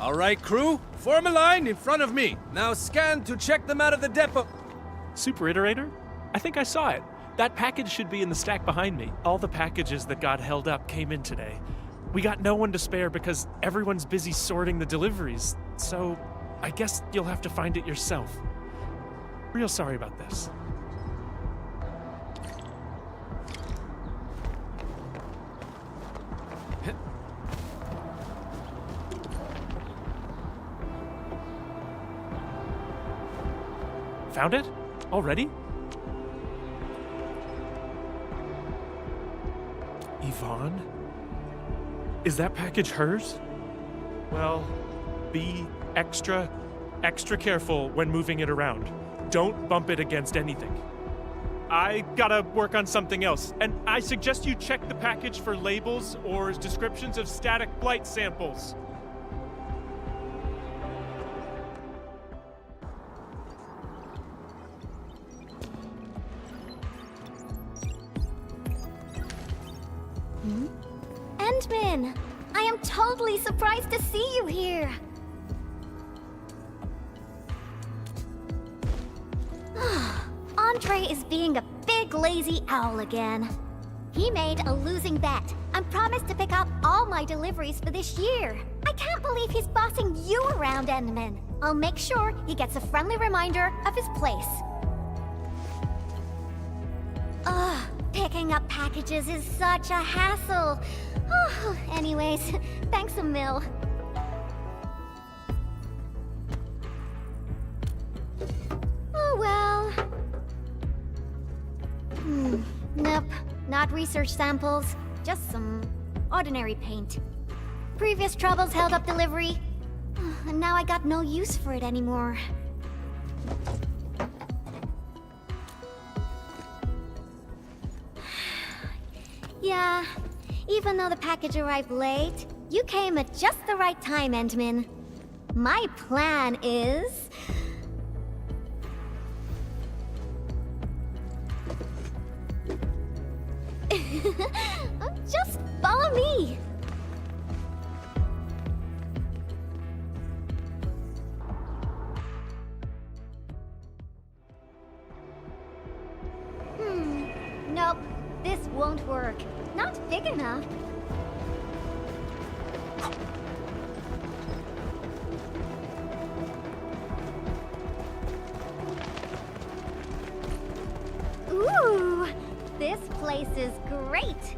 All right, crew, form a line in front of me. Now scan to check them out of the depot. Super Iterator? I think I saw it. That package should be in the stack behind me. All the packages that got held up came in today. We got no one to spare because everyone's busy sorting the deliveries, so I guess you'll have to find it yourself. Real sorry about this. Found it? Already? Yvonne? Is that package hers? Well, be extra careful when moving it around. Don't bump it against anything. I gotta work on something else, and I suggest you check the package for labels or descriptions of static blight samples. Endman! I am totally surprised to see you here! Andre is being a big lazy owl again. He made a losing bet and promised to pick up all my deliveries for this year. I can't believe he's bossing you around, Endman. I'll make sure he gets a friendly reminder of his place. Ugh, picking up packages is such a hassle. Oh, anyways, thanks a mil. Oh well. Nope, not research samples, just some ordinary paint. Previous troubles held up delivery, and now I got no use for it anymore. Yeah, even though the package arrived late, you came at just the right time, Endman. My plan is... just follow me! Nope, this won't work. Not big enough. Ooh, this place is great.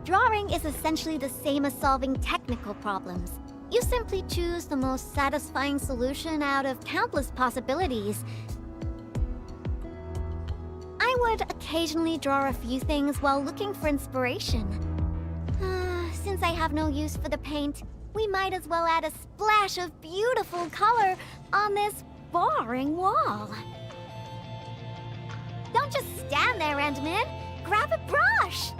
Drawing is essentially the same as solving technical problems. You simply choose the most satisfying solution out of countless possibilities. I would occasionally draw a few things while looking for inspiration. Since I have no use for the paint, we might as well add a splash of beautiful color on this boring wall. Don't just stand there, Endman. Grab a brush!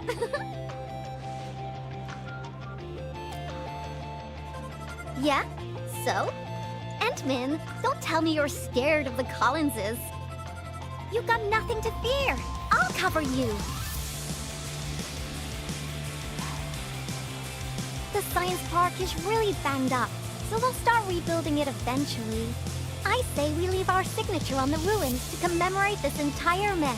Yeah? So? Endman, don't tell me you're scared of the Collinses. You've got nothing to fear. I'll cover you. The science park is really banged up, so we'll start rebuilding it eventually. I say we leave our signature on the ruins to commemorate this entire mess.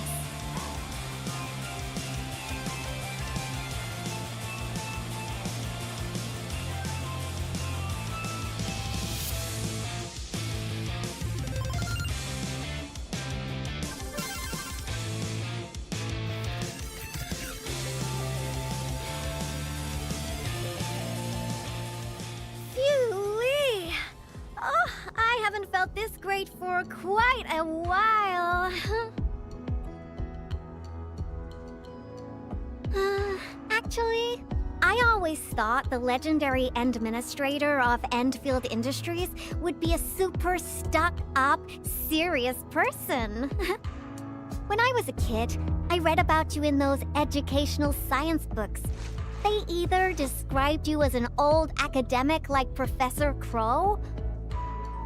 Felt this great for quite a while. Actually, I always thought the legendary administrator of Endfield Industries would be a super stuck-up, serious person. When I was a kid, I read about you in those educational science books. They either described you as an old academic like Professor Crow,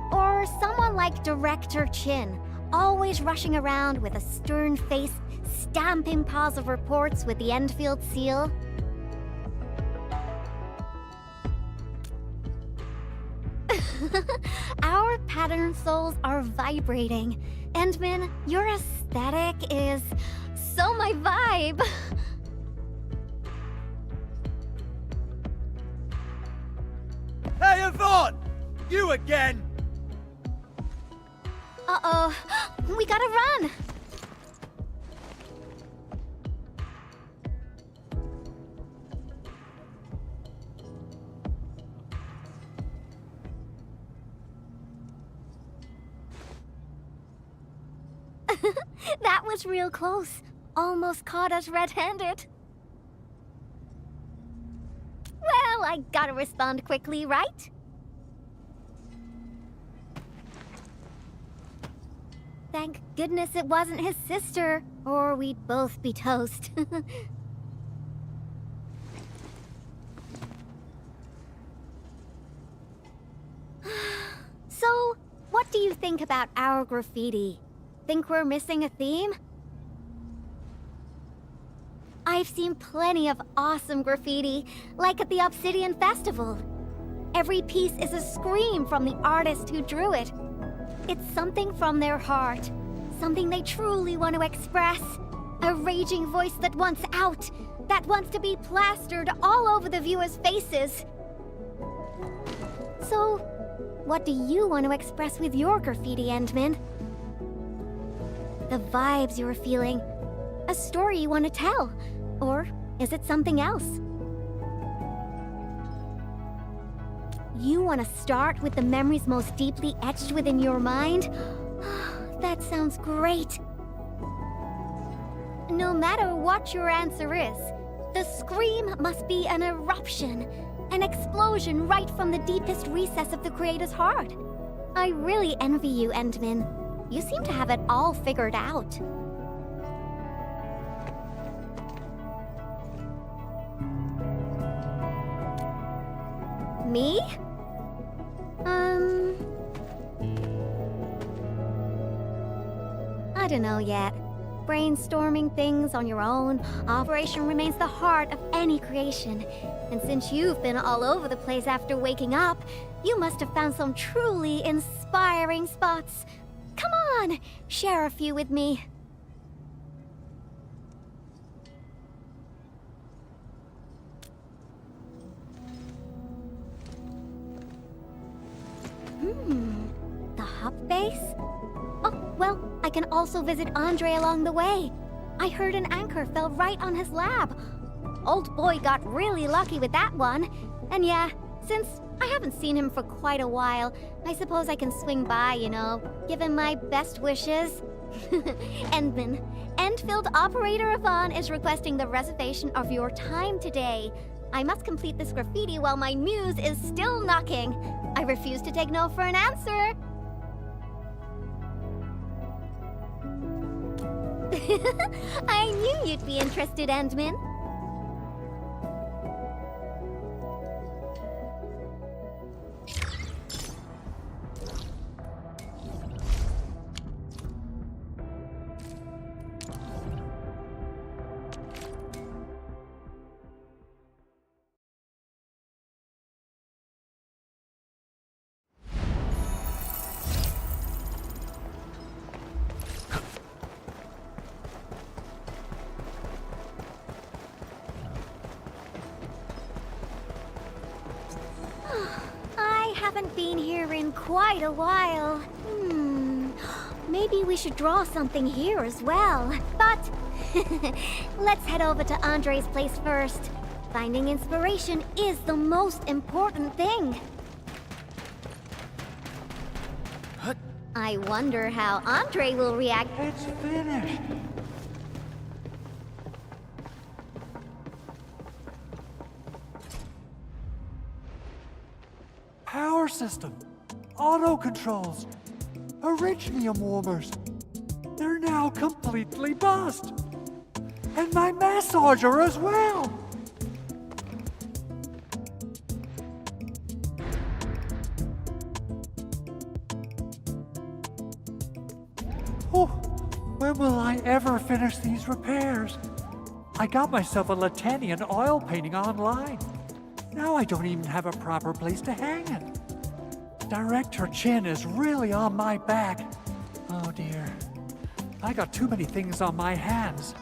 or someone like Director Chin, always rushing around with a stern face, stamping piles of reports with the Endfield seal. Our pattern souls are vibrating. Endman, your aesthetic is so my vibe. Hey, Yvonne! You again! Uh-oh, we gotta run. That was real close. Almost caught us red-handed. Well, I gotta respond quickly, right? Thank goodness it wasn't his sister, or we'd both be toast. So, what do you think about our graffiti? Think we're missing a theme? I've seen plenty of awesome graffiti, like at the Obsidian Festival. Every piece is a scream from the artist who drew it. It's something from their heart, something they truly want to express. A raging voice that wants out, that wants to be plastered all over the viewers' faces. So, what do you want to express with your graffiti, Endman? The vibes you're feeling, a story you want to tell, or is it something else? You want to start with the memories most deeply etched within your mind? That sounds great. No matter what your answer is, the scream must be an eruption, an explosion right from the deepest recess of the creator's heart. I really envy you, Endman. You seem to have it all figured out. Me? I don't know yet. Brainstorming things on your own, operation remains the heart of any creation. And since you've been all over the place after waking up, you must have found some truly inspiring spots. Come on, share a few with me. The hub base? Oh, well, I can also visit Andre along the way. I heard an anchor fell right on his lab. Old boy got really lucky with that one. And yeah, since I haven't seen him for quite a while, I suppose I can swing by, you know, give him my best wishes. Endman, Endfield operator Yvonne is requesting the reservation of your time today. I must complete this graffiti while my muse is still knocking. I refuse to take no for an answer. I knew you'd be interested, Endman. I haven't been here in quite a while. Maybe we should draw something here as well. But let's head over to Andre's place first. Finding inspiration is the most important thing. I wonder how Andre will react. It's finished. Power system, auto controls, Originium warmers. They're now completely bust. And my massager as well. When will I ever finish these repairs? I got myself a Latanian oil painting online. Now I don't even have a proper place to hang it. Director Chin is really on my back. Oh dear. I got too many things on my hands.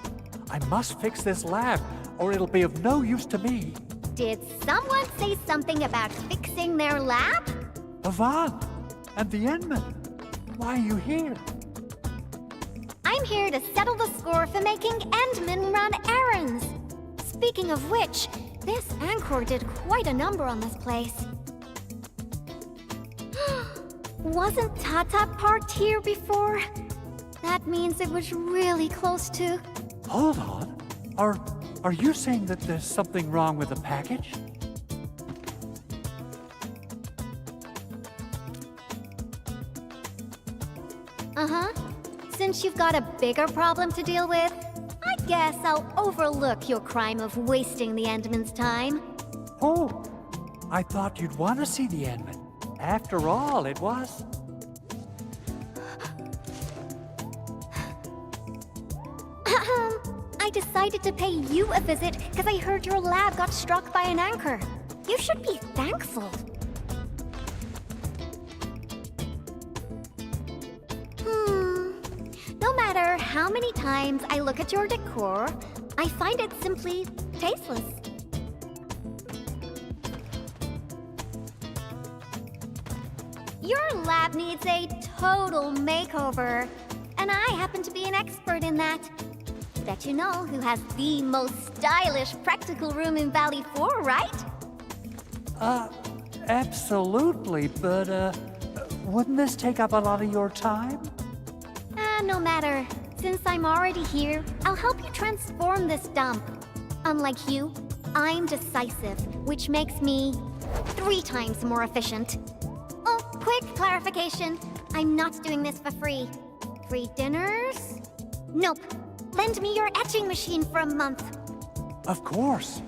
I must fix this lab, or it'll be of no use to me. Did someone say something about fixing their lab? Yvonne and the Endman. Why are you here? I'm here to settle the score for making Endmen run errands. Speaking of which, this Anchor did quite a number on this place. Wasn't Tata parked here before? That means it was really close to... Hold on. Are you saying that there's something wrong with the package? Uh-huh. Since you've got a bigger problem to deal with, I guess I'll overlook your crime of wasting the Endman's time. Oh, I thought you'd want to see the Endman. After all, it was... I decided to pay you a visit because I heard your lab got struck by an anchor. You should be thankful. No matter how many times I look at your decor, I find it simply tasteless. Your lab needs a total makeover, and I happen to be an expert in that. Bet you know who has the most stylish practical room in Valley 4, right? Absolutely, but, wouldn't this take up a lot of your time? No matter. Since I'm already here, I'll help you transform this dump. Unlike you, I'm decisive, which makes me 3 times more efficient. Oh, quick clarification. I'm not doing this for free. Free dinners? Nope. Lend me your etching machine for a month. Of course.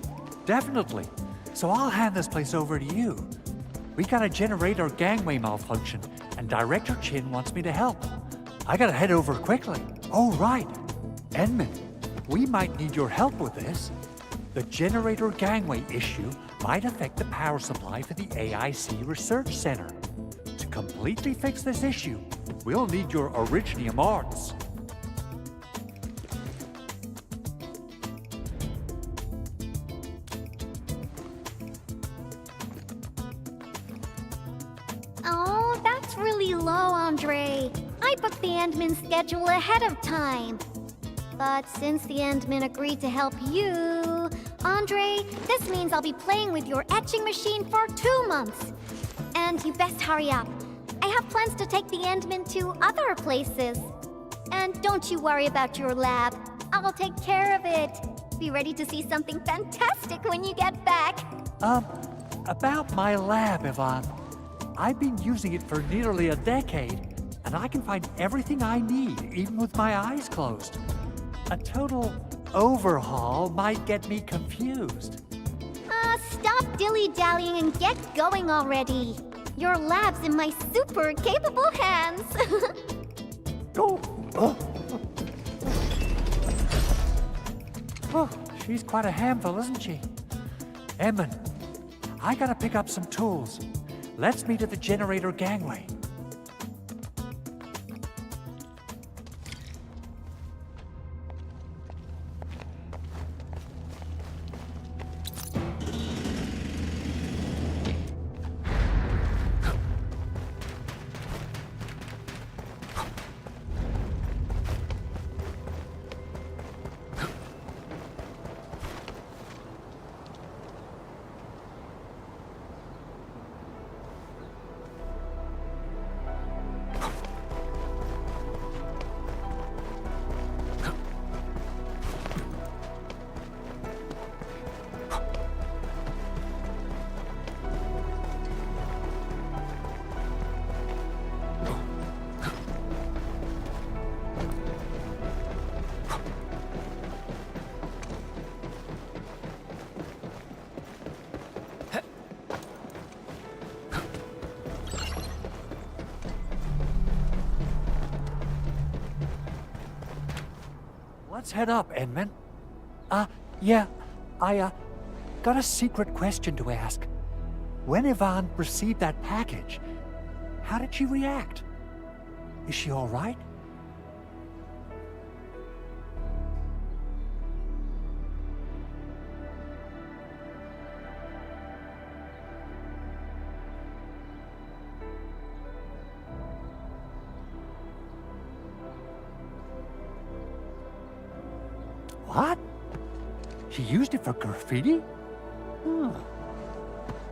Definitely. So I'll hand this place over to you. We got a generator gangway malfunction, and Director Chin wants me to help. I gotta head over quickly. Oh, right. Endman, we might need your help with this. The generator gangway issue might affect the power supply for the AIC Research Center. To completely fix this issue, we'll need your Originium arts. Oh, that's really low, Andre. I booked the Endman schedule ahead of time. But since the Endman agreed to help you, Andre, this means I'll be playing with your etching machine for 2 months. And you best hurry up. I have plans to take the Endman to other places. And don't you worry about your lab. I'll take care of it. Be ready to see something fantastic when you get back. About my lab, Yvonne. I've been using it for nearly a decade, and I can find everything I need, even with my eyes closed. A total overhaul might get me confused. Stop dilly-dallying and get going already. Your lab's in my super capable hands. Oh, she's quite a handful, isn't she? Emman, I gotta pick up some tools. Let's meet at the generator gangway. Let's head up, Edmund. Yeah, I got a secret question to ask. When Yvonne received that package, how did she react? Is she all right? What? She used it for graffiti?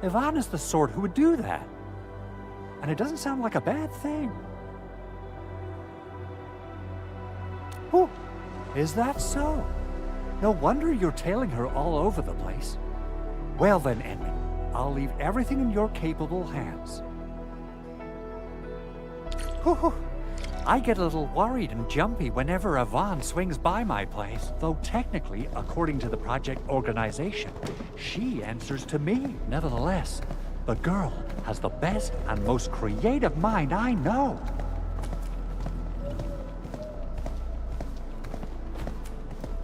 Yvonne is the sort who would do that. And it doesn't sound like a bad thing. Oh, is that so? No wonder you're tailing her all over the place. Well then, Edmund, I'll leave everything in your capable hands. Whew. I get a little worried and jumpy whenever Yvonne swings by my place, though technically, according to the project organization, she answers to me. Nevertheless, the girl has the best and most creative mind I know.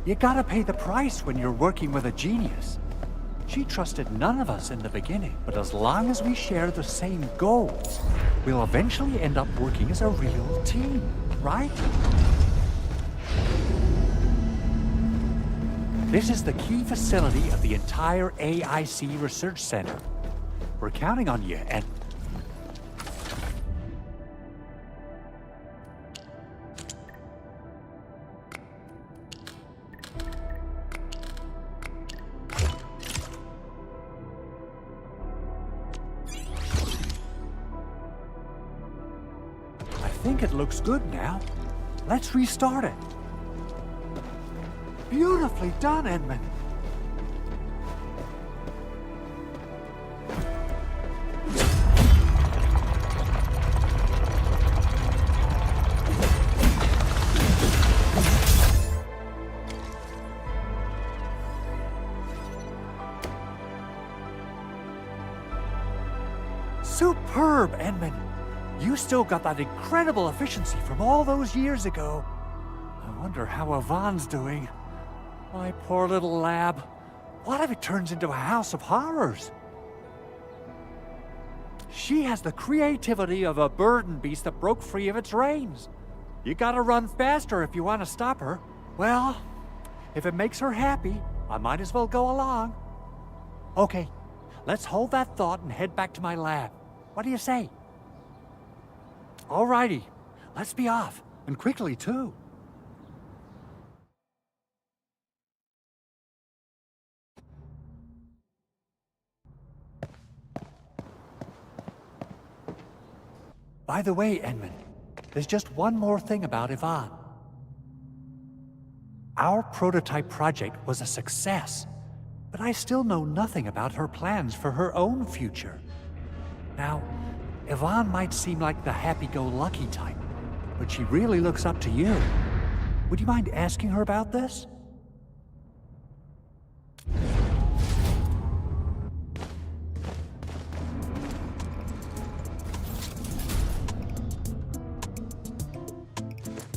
You gotta pay the price when you're working with a genius. She trusted none of us in the beginning, but as long as we share the same goals, we'll eventually end up working as a real team, right? This is the key facility of the entire AIC Research Center. We're counting on you, and... I think it looks good now. Let's restart it. Beautifully done, Edmund. Superb, Edmund. You still got that incredible efficiency from all those years ago. I wonder how Yvonne's doing. My poor little lab. What if it turns into a house of horrors? She has the creativity of a burden beast that broke free of its reins. You gotta run faster if you want to stop her. Well, if it makes her happy, I might as well go along. Okay, let's hold that thought and head back to my lab. What do you say? Alrighty, let's be off, and quickly too. By the way, Edmund, there's just one more thing about Yvonne. Our prototype project was a success, but I still know nothing about her plans for her own future. Now, Yvonne might seem like the happy-go-lucky type, but she really looks up to you. Would you mind asking her about this?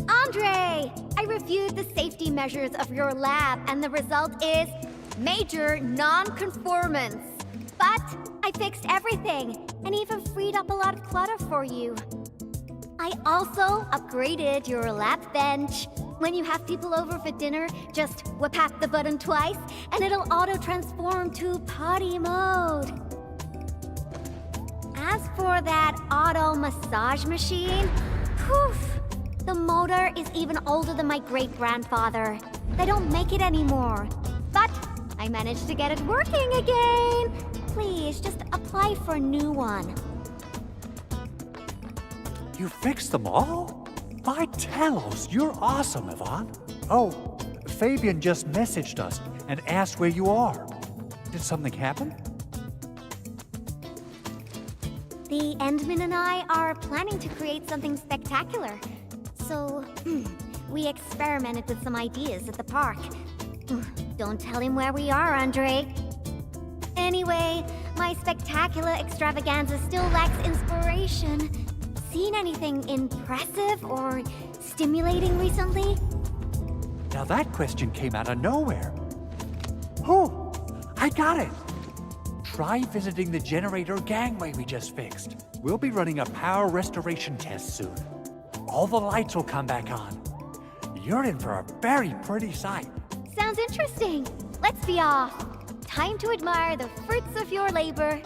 Andre! I reviewed the safety measures of your lab, and the result is major non-conformance. But I fixed everything, and even freed up a lot of clutter for you. I also upgraded your lab bench. When you have people over for dinner, just whip the button twice, and it'll auto-transform to potty mode. As for that auto massage machine, poof, the motor is even older than my great-grandfather. They don't make it anymore. But I managed to get it working again. Please, just apply for a new one. You fixed them all? By Talos, you're awesome, Yvonne. Oh, Fabian just messaged us and asked where you are. Did something happen? The Endman and I are planning to create something spectacular. So, we experimented with some ideas at the park. Don't tell him where we are, Andre. Anyway, my spectacular extravaganza still lacks inspiration. Seen anything impressive or stimulating recently? Now that question came out of nowhere. Oh, I got it. Try visiting the generator gangway we just fixed. We'll be running a power restoration test soon. All the lights will come back on. You're in for a very pretty sight. Sounds interesting. Let's be off. Time to admire the fruits of your labor.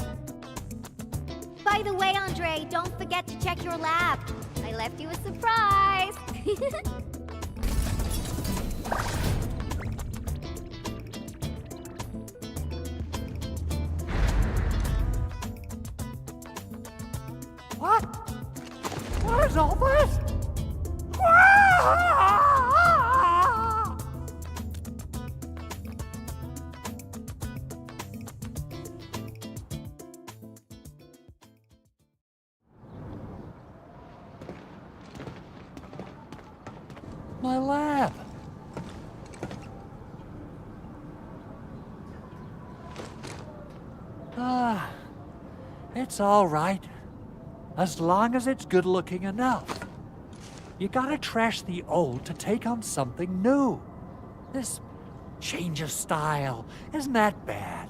By the way, Andre, don't forget to check your lab. I left you a surprise. What? What is all this? My lab. It's all right. As long as it's good looking enough. You gotta trash the old to take on something new. This change of style isn't that bad.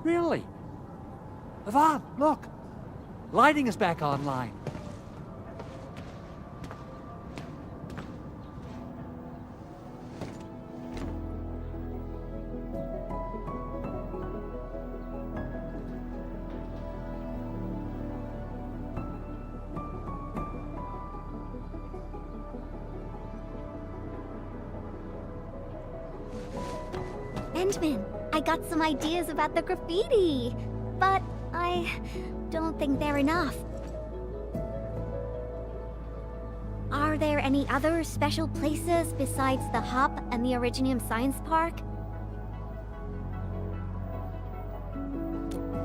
Really. Yvonne, look. Lighting is back online. Endman, I got some ideas about the graffiti, but I don't think they're enough. Are there any other special places besides the Hub and the Originium Science Park?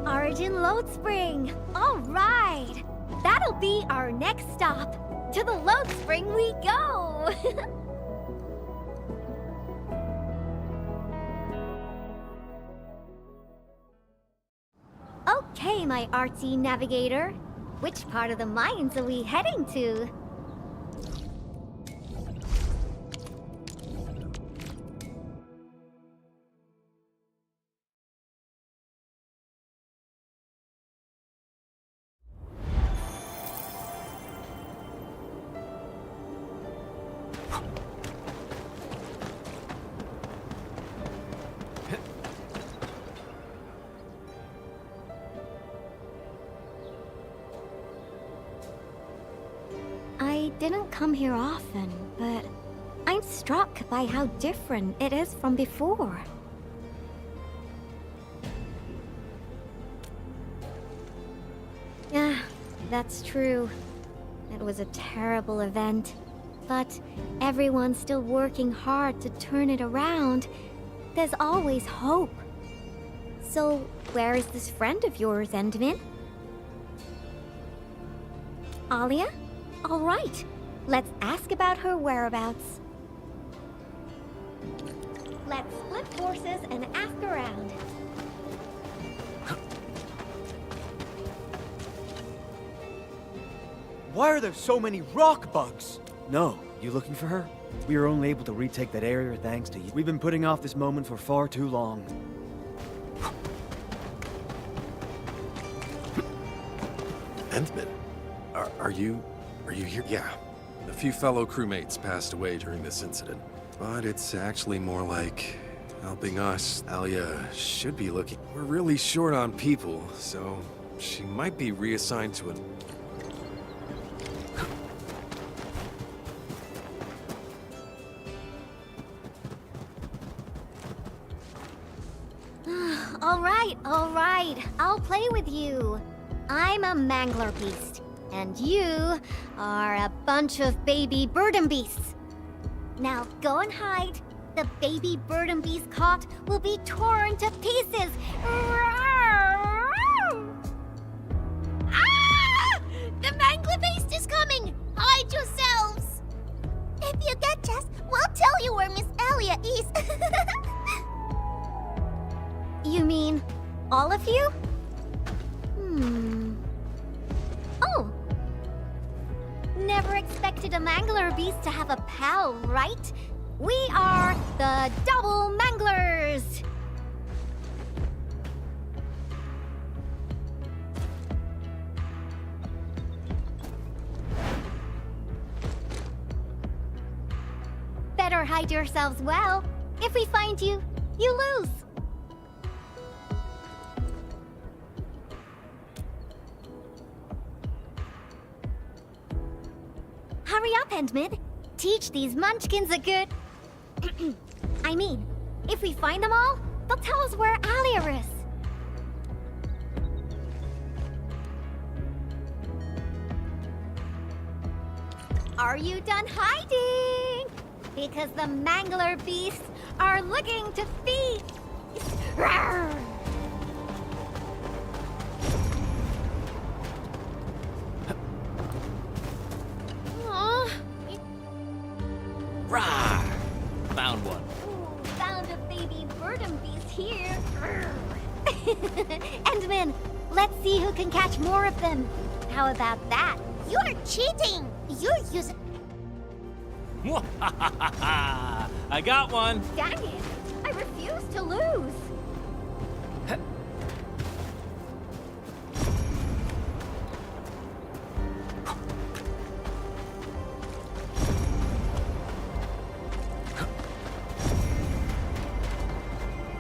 Origin Load Spring! All right! That'll be our next stop. To the Load Spring we go! Okay, my artsy navigator. Which part of the mines are we heading to? I didn't come here often, but I'm struck by how different it is from before. Yeah, that's true. It was a terrible event, but everyone's still working hard to turn it around. There's always hope. So, where is this friend of yours, Endman? Alia? All right, let's ask about her whereabouts. Let's split forces and ask around. Why are there so many rock bugs? No, you looking for her? We were only able to retake that area thanks to you. We've been putting off this moment for far too long. Endman, are you here? Yeah. A few fellow crewmates passed away during this incident. But it's actually more like helping us. Alia should be looking. We're really short on people, so she might be reassigned to an... All right, I'll play with you. I'm a mangler beast, and you are a bunch of baby burden beasts. Now go and hide. The baby burden beast caught will be torn to pieces. Ah! The mangler beast is coming! Hide yourselves! If you catch us, we'll tell you where Miss Alia is. You mean all of you? Oh. Never expected a mangler beast to have a pal, right? We are the Double Manglers! Better hide yourselves well. If we find you, you lose. Hurry up, Endmid. Teach these munchkins a good... I mean, if we find them all, they'll tell us where Alia is. Are you done hiding? Because the Mangler beasts are looking to feast. Rawr! Rah! Found one. Ooh, found a baby burden beast here. Endman, let's see who can catch more of them. How about that? You're cheating! You're using... I got one. Dang it! I refuse to lose.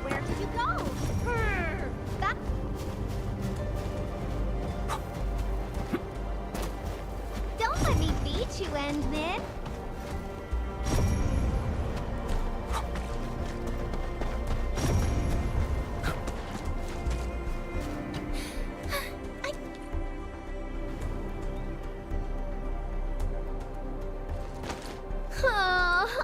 Where did you go? That... Don't let me beat you, Endman.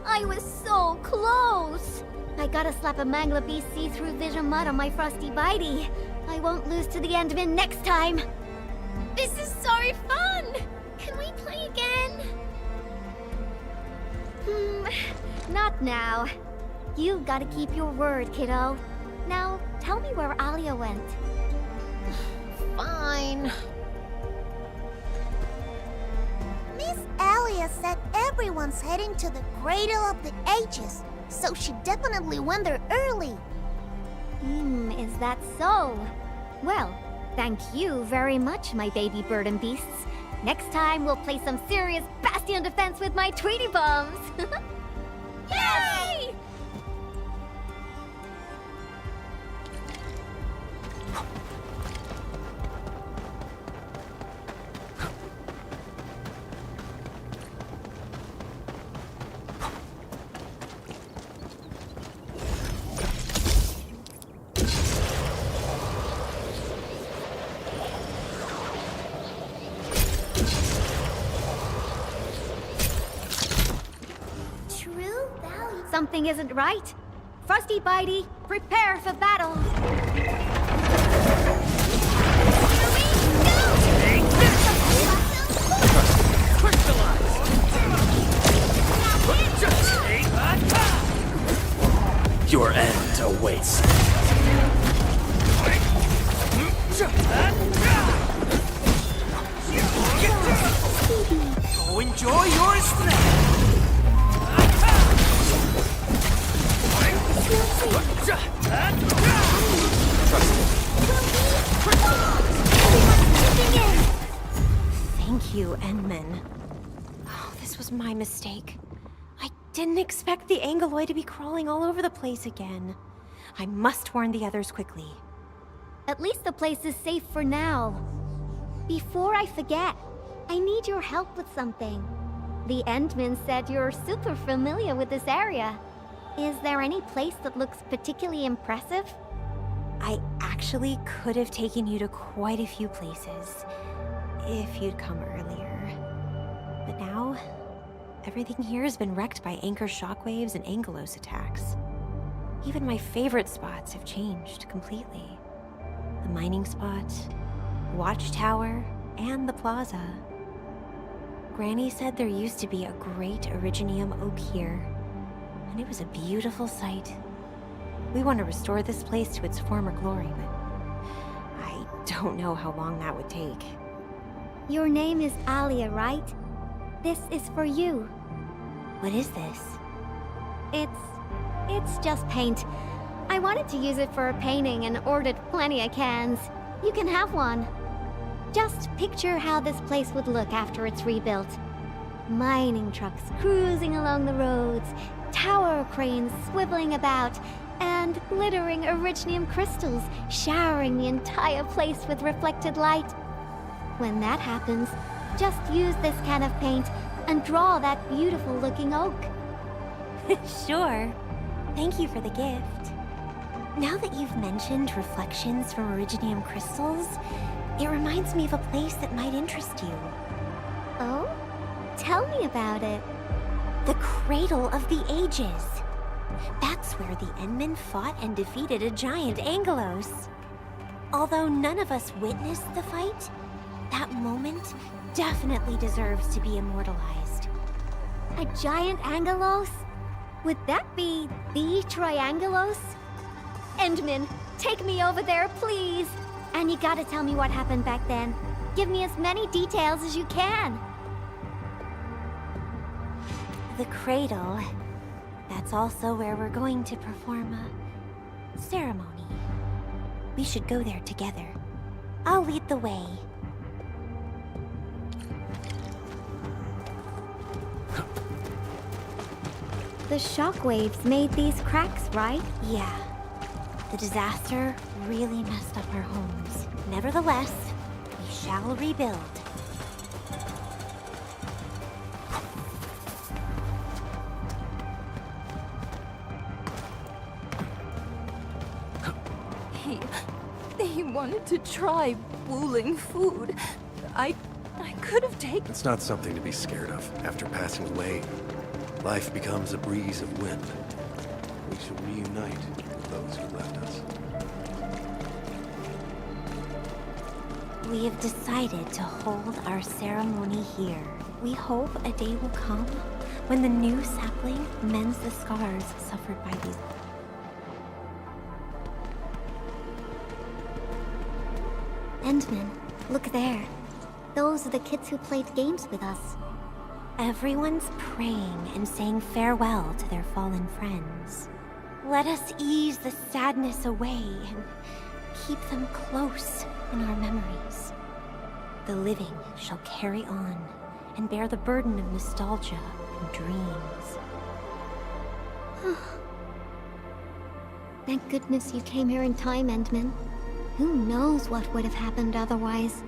I was so close! I gotta slap a Mangler Beast see-through vision mud on my frosty bitey. I won't lose to the Endman next time. This is so fun! Can we play again? Not now. You gotta keep your word, kiddo. Now, tell me where Alia went. Fine. Miss Alia said everyone's heading to the Cradle of the Ages, so she definitely went there early. Is that so? Well, thank you very much, my baby bird and beasts. Next time, we'll play some serious Bastion defense with my Tweety Bums. Yay! Something isn't right. Frosty Bitey, prepare for battle. Your end awaits. Go enjoy your strength. Thank you, Endman. Oh, this was my mistake. I didn't expect the Angeloid to be crawling all over the place again. I must warn the others quickly. At least the place is safe for now. Before I forget, I need your help with something. The Endman said you're super familiar with this area. Is there any place that looks particularly impressive? I actually could have taken you to quite a few places, if you'd come earlier. But now, everything here has been wrecked by Anchor shockwaves and Angelos attacks. Even my favorite spots have changed completely. The mining spot, Watchtower, and the plaza. Granny said there used to be a great Originium oak here, and it was a beautiful sight. We want to restore this place to its former glory, but I don't know how long that would take. Your name is Alia, right? This is for you. What is this? It's just paint. I wanted to use it for a painting and ordered plenty of cans. You can have one. Just picture how this place would look after it's rebuilt. Mining trucks cruising along the roads, tower cranes swiveling about, and glittering Originium crystals showering the entire place with reflected light. When that happens, just use this can of paint and draw that beautiful looking oak. Sure. Thank you for the gift. Now that you've mentioned reflections from Originium crystals, it reminds me of a place that might interest you. Oh? Tell me about it. The Cradle of the Ages. That's where the Endmen fought and defeated a giant Angelos. Although none of us witnessed the fight, that moment definitely deserves to be immortalized. A giant Angelos? Would that be the Triangelos? Endman, take me over there, please! And you gotta tell me what happened back then. Give me as many details as you can. The Cradle. That's also where we're going to perform a ceremony. We should go there together. I'll lead the way. The shockwaves made these cracks, right? Yeah. The disaster really messed up our homes. Nevertheless, we shall rebuild. He wanted to try booling food. I could have taken... It's not something to be scared of. After passing away, life becomes a breeze of wind. We shall reunite with those who left us. We have decided to hold our ceremony here. We hope a day will come when the new sapling mends the scars suffered by these. Endman, look there. Those are the kids who played games with us. Everyone's praying and saying farewell to their fallen friends. Let us ease the sadness away and keep them close in our memories. The living shall carry on and bear the burden of nostalgia and dreams. Thank goodness you came here in time, Endman. Who knows what would have happened otherwise?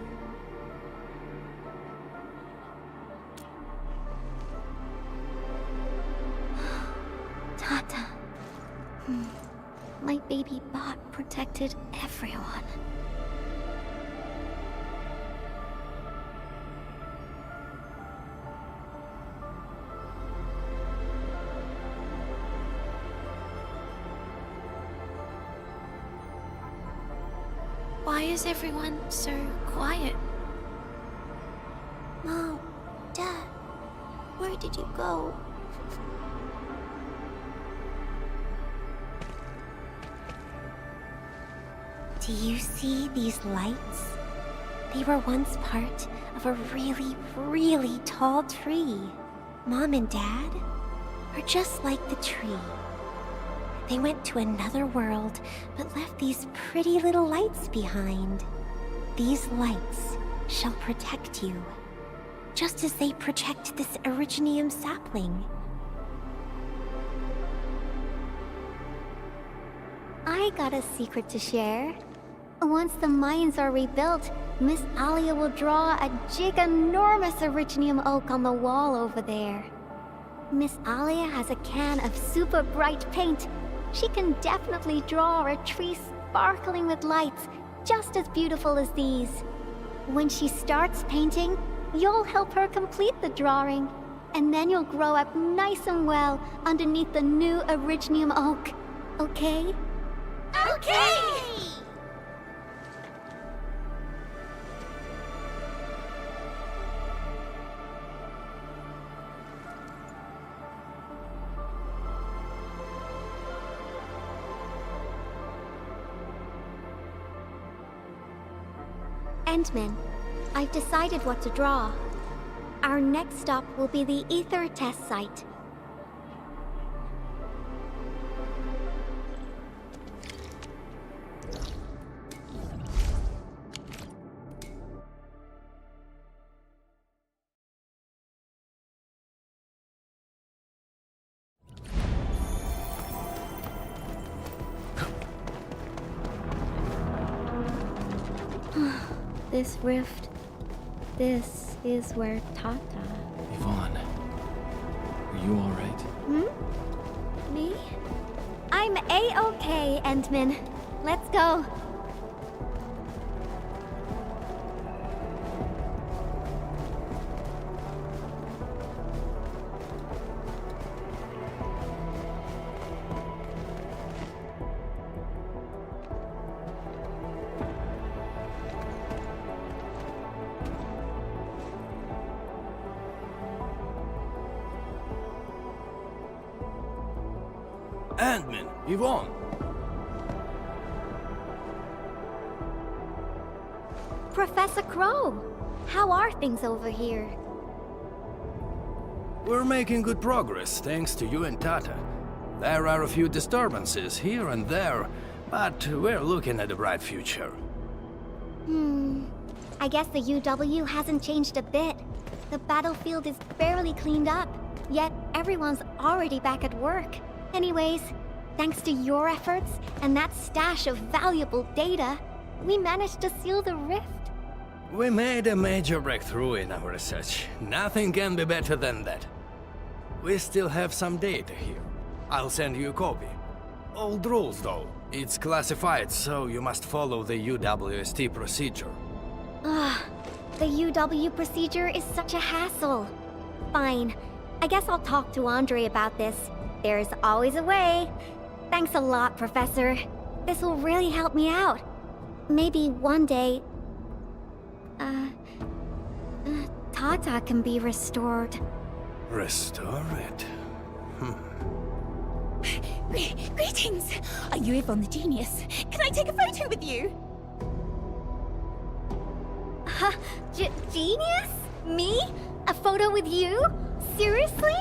Tata. My baby bot protected everyone. Why is everyone so quiet? Mom, Dad, where did you go? Do you see these lights? They were once part of a really, really tall tree. Mom and Dad are just like the tree. They went to another world, but left these pretty little lights behind. These lights shall protect you, just as they protect this Originium sapling. I got a secret to share. Once the mines are rebuilt, Miss Alia will draw a giganormous Originium oak on the wall over there. Miss Alia has a can of super bright paint. She can definitely draw a tree sparkling with lights, just as beautiful as these. When she starts painting, you'll help her complete the drawing, and then you'll grow up nice and well underneath the new Originium oak. Okay? Okay! Endman, I've decided what to draw. Our next stop will be the Ether test site. this rift, this is where Tata... Yvonne, are you alright? Me? I'm A-okay, Endman. Let's go. Endman, Yvonne. Professor Crow, how are things over here? We're making good progress, thanks to you and Tata. There are a few disturbances here and there, but we're looking at a bright future. I guess the UW hasn't changed a bit. The battlefield is barely cleaned up, yet everyone's already back at work. Anyways, thanks to your efforts and that stash of valuable data, we managed to seal the rift. We made a major breakthrough in our research. Nothing can be better than that. We still have some data here. I'll send you a copy. Old rules, though. It's classified, so you must follow the UWST procedure. The UW procedure is such a hassle. Fine. I guess I'll talk to Andre about this. There's always a way. Thanks a lot, Professor. This will really help me out. Maybe one day... Tata can be restored. Restore it? Greetings! Are you Yvonne the Genius? Can I take a photo with you? Genius? Me? A photo with you? Seriously?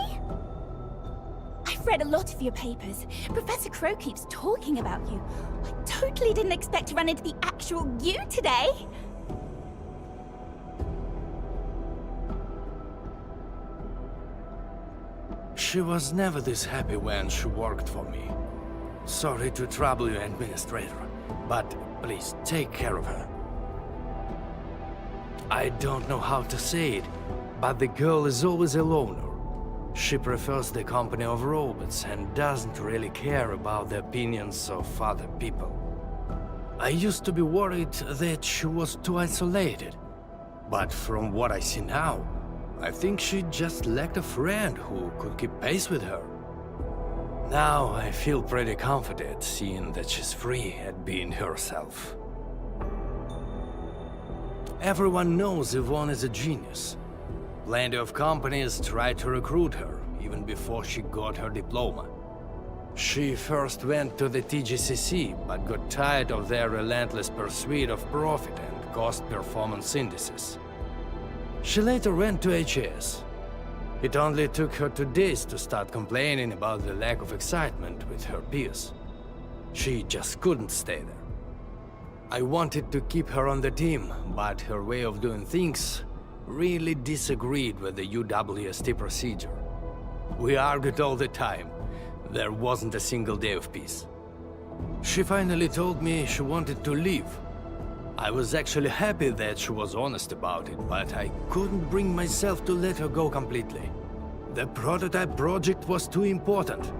I've read a lot of your papers. Professor Crow keeps talking about you. I totally didn't expect to run into the actual you today. She was never this happy when she worked for me. Sorry to trouble you, Administrator, but please take care of her. I don't know how to say it, but the girl is always a loner. She prefers the company of robots and doesn't really care about the opinions of other people. I used to be worried that she was too isolated, but from what I see now, I think she just lacked a friend who could keep pace with her. Now I feel pretty confident seeing that she's free at being herself. Everyone knows Yvonne is a genius. Plenty of companies tried to recruit her, even before she got her diploma. She first went to the TGCC, but got tired of their relentless pursuit of profit and cost performance indices. She later went to HAS. It only took her 2 days to start complaining about the lack of excitement with her peers. She just couldn't stay there. I wanted to keep her on the team, but her way of doing things really disagreed with the UWST procedure. We argued all the time. There wasn't a single day of peace. She finally told me she wanted to leave. I was actually happy that she was honest about it, but I couldn't bring myself to let her go completely. The prototype project was too important.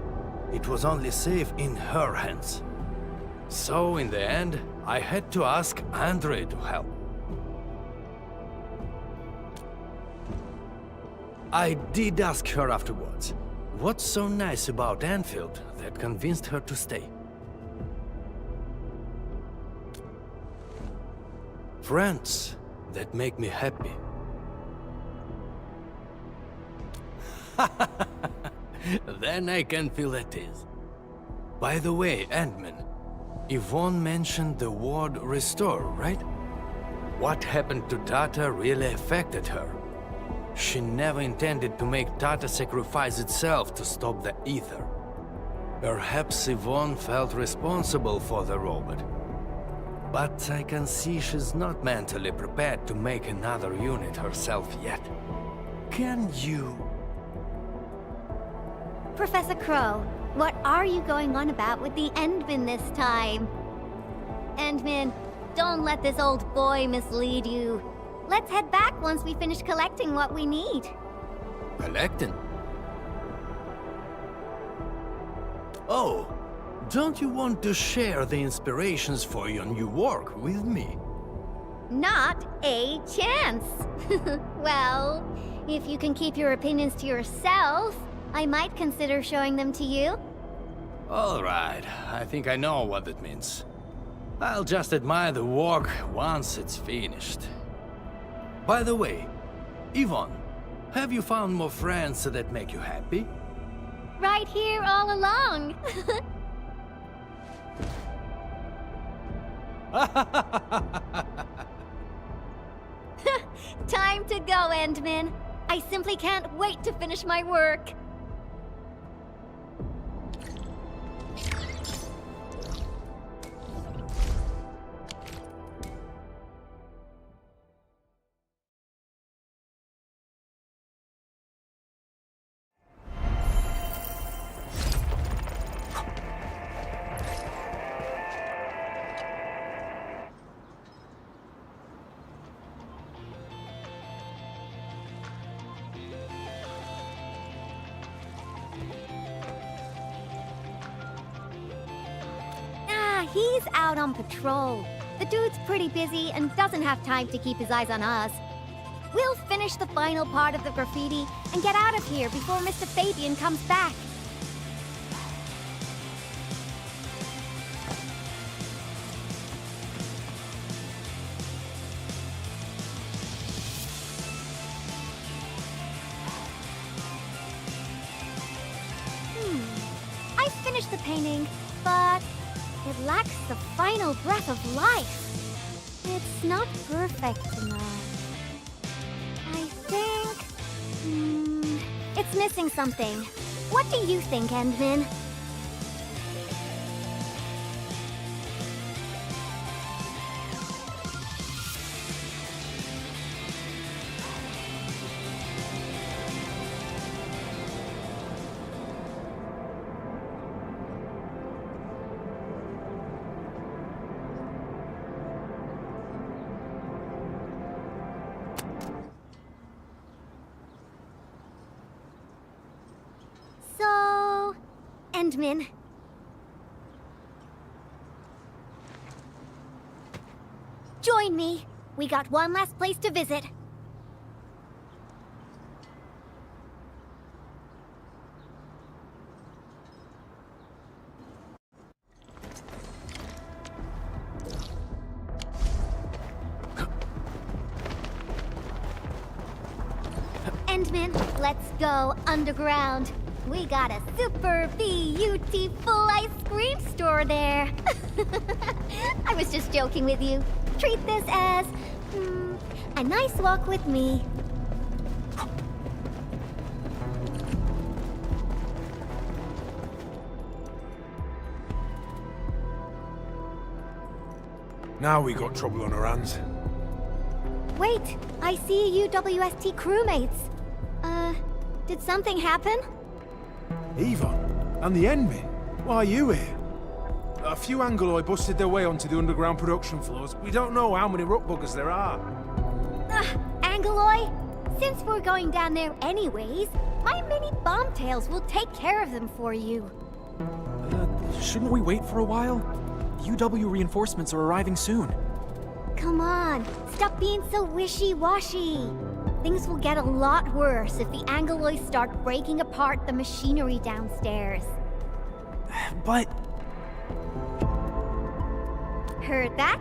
It was only safe in her hands. So, in the end, I had to ask Andre to help. I did ask her afterwards, what's so nice about Endfield that convinced her to stay? Friends that make me happy. Then I can feel at ease. By the way, Endman, Yvonne mentioned the word restore, right? What happened to Tata really affected her. She never intended to make Tata sacrifice itself to stop the ether. Perhaps Yvonne felt responsible for the robot. But I can see she's not mentally prepared to make another unit herself yet. Can you... Professor Crow, what are you going on about with the Endman this time? Endman, Don't let this old boy mislead you. Let's head back once we finish collecting what we need. Collecting? Oh, don't you want to share the inspirations for your new work with me? Not a chance. Well, if you can keep your opinions to yourself, I might consider showing them to you. All right, I think I know what that means. I'll just admire the work once it's finished. By the way, Yvonne, have you found more friends that make you happy? Right here all along. Time to go, Endman. I simply can't wait to finish my work. He's out on patrol. The dude's pretty busy and doesn't have time to keep his eyes on us. We'll finish the final part of the graffiti and get out of here before Mr. Fabian comes back. I finished the painting, but it lacks the final breath of life. It's not perfect enough. I think... it's missing something. What do you think, Endman? So... Endman. Join me. We got one last place to visit. Endman, let's go underground. We got a super beautiful ice cream store there. I was just joking with you. Treat this as, a nice walk with me. Now we got trouble on our hands. Wait, I see UWST crewmates. Did something happen? Yvonne? And the Endman? Why are you here? A few Angoloi busted their way onto the underground production floors. We don't know how many ruckbuggers there are. Angoloi? Since we're going down there anyways, my mini bombtails will take care of them for you. Shouldn't we wait for a while? The UW reinforcements are arriving soon. Come on, stop being so wishy-washy. Things will get a lot worse if the Angoloi start breaking apart the machinery downstairs. But... Heard that?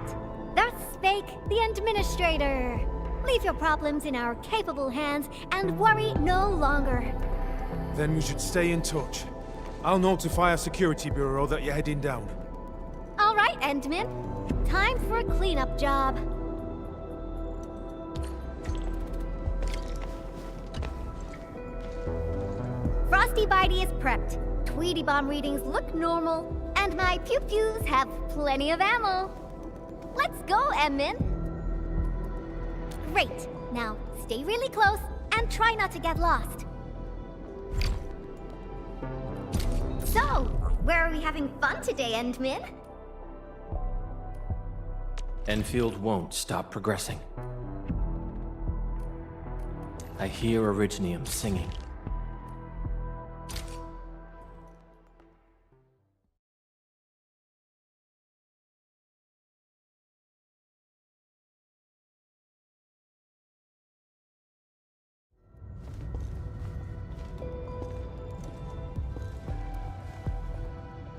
Thus spake the Administrator. Leave your problems in our capable hands and worry no longer. Then we should stay in touch. I'll notify our security bureau that you're heading down. All right, Endman. Time for a cleanup job. Frosty Bitey is prepped. Tweety Bomb readings look normal, and my pew-pews have plenty of ammo. Let's go, Endman. Great. Now, stay really close and try not to get lost. So, where are we having fun today, Endman? Enfield won't stop progressing. I hear Originium singing.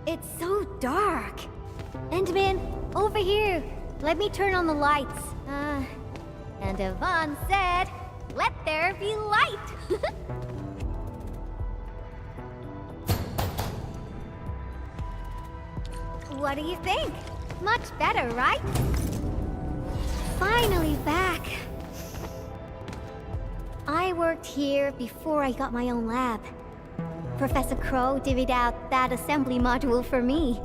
It's so dark. Endman, over here. Let me turn on the lights. And Yvonne said, let there be light. What do you think? Much better, right? Finally back. I worked here before I got my own lab. Professor Crow divvied out that assembly module for me.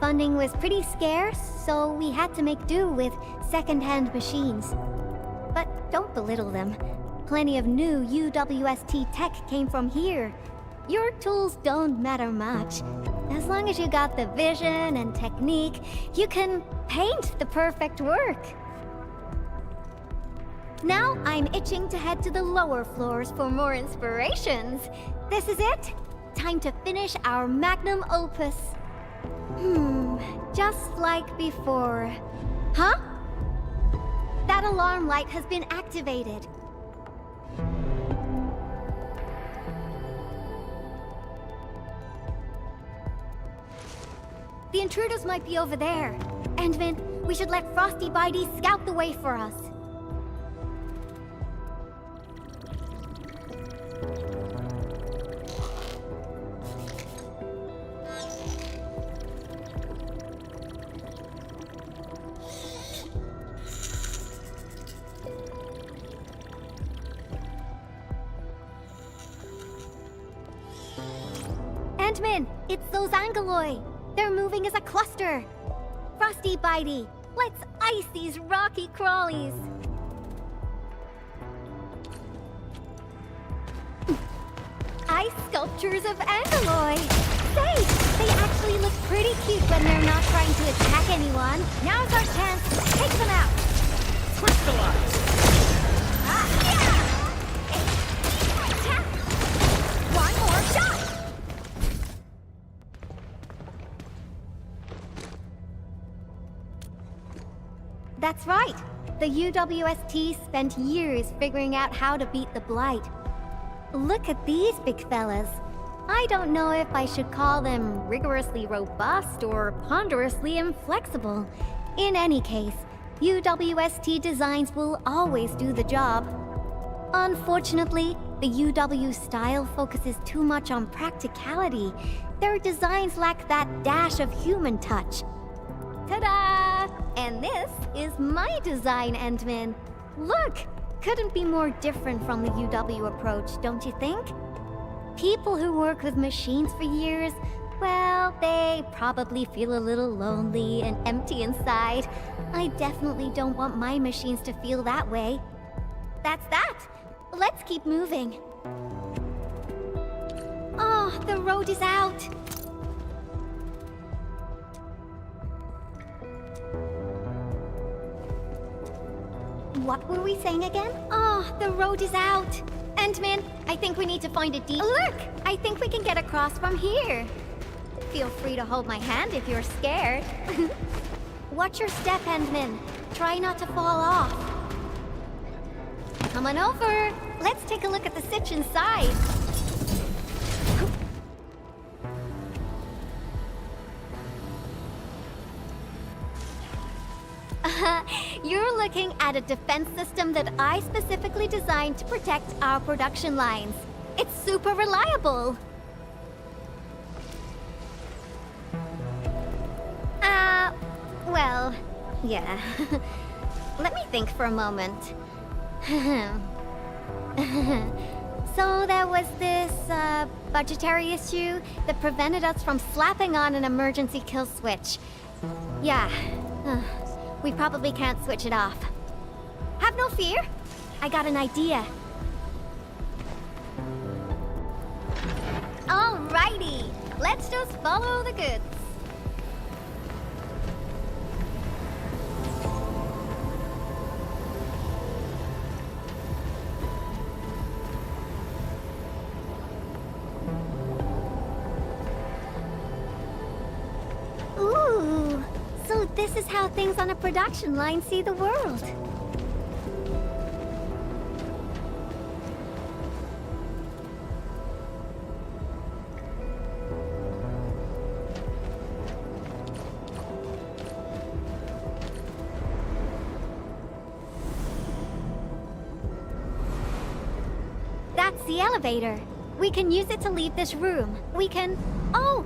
Funding was pretty scarce, so we had to make do with second-hand machines. But don't belittle them. Plenty of new UWST tech came from here. Your tools don't matter much. As long as you got the vision and technique, you can paint the perfect work. Now I'm itching to head to the lower floors for more inspirations. This is it. Time to finish our magnum opus. Just like before. Huh? That alarm light has been activated. The intruders might be over there. Endman, we should let Frosty Bitey scout the way for us. Endman, it's those Angoloi. They're moving as a cluster. Frosty Bitey, let's ice these rocky crawlies. Ice sculptures of Angoloi. Say, they actually look pretty cute when they're not trying to attack anyone. Now's our chance to take them out. Crystallize! One more shot! That's right. The UWST spent years figuring out how to beat the Blight. Look at these big fellas. I don't know if I should call them rigorously robust or ponderously inflexible. In any case, UWST designs will always do the job. Unfortunately, the UW style focuses too much on practicality. Their designs lack that dash of human touch. Ta-da! And this is my design, Endman. Look! Couldn't be more different from the UW approach, don't you think? People who work with machines for years, well, they probably feel a little lonely and empty inside. I definitely don't want my machines to feel that way. That's that! Let's keep moving. Oh, the road is out! What were we saying again? Oh, the road is out. Endman, I think we need to find a Look! I think we can get across from here. Feel free to hold my hand if you're scared. Watch your step, Endman. Try not to fall off. Come on over. Let's take a look at the sitch inside. You're looking at a defense system that I specifically designed to protect our production lines. It's super reliable. Well, yeah. Let me think for a moment. So there was this, budgetary issue that prevented us from slapping on an emergency kill switch. Yeah. We probably can't switch it off. Have no fear. I got an idea. Alrighty. Let's just follow the goods. This is how things on a production line see the world. That's the elevator. We can use it to leave this room. We can... Oh!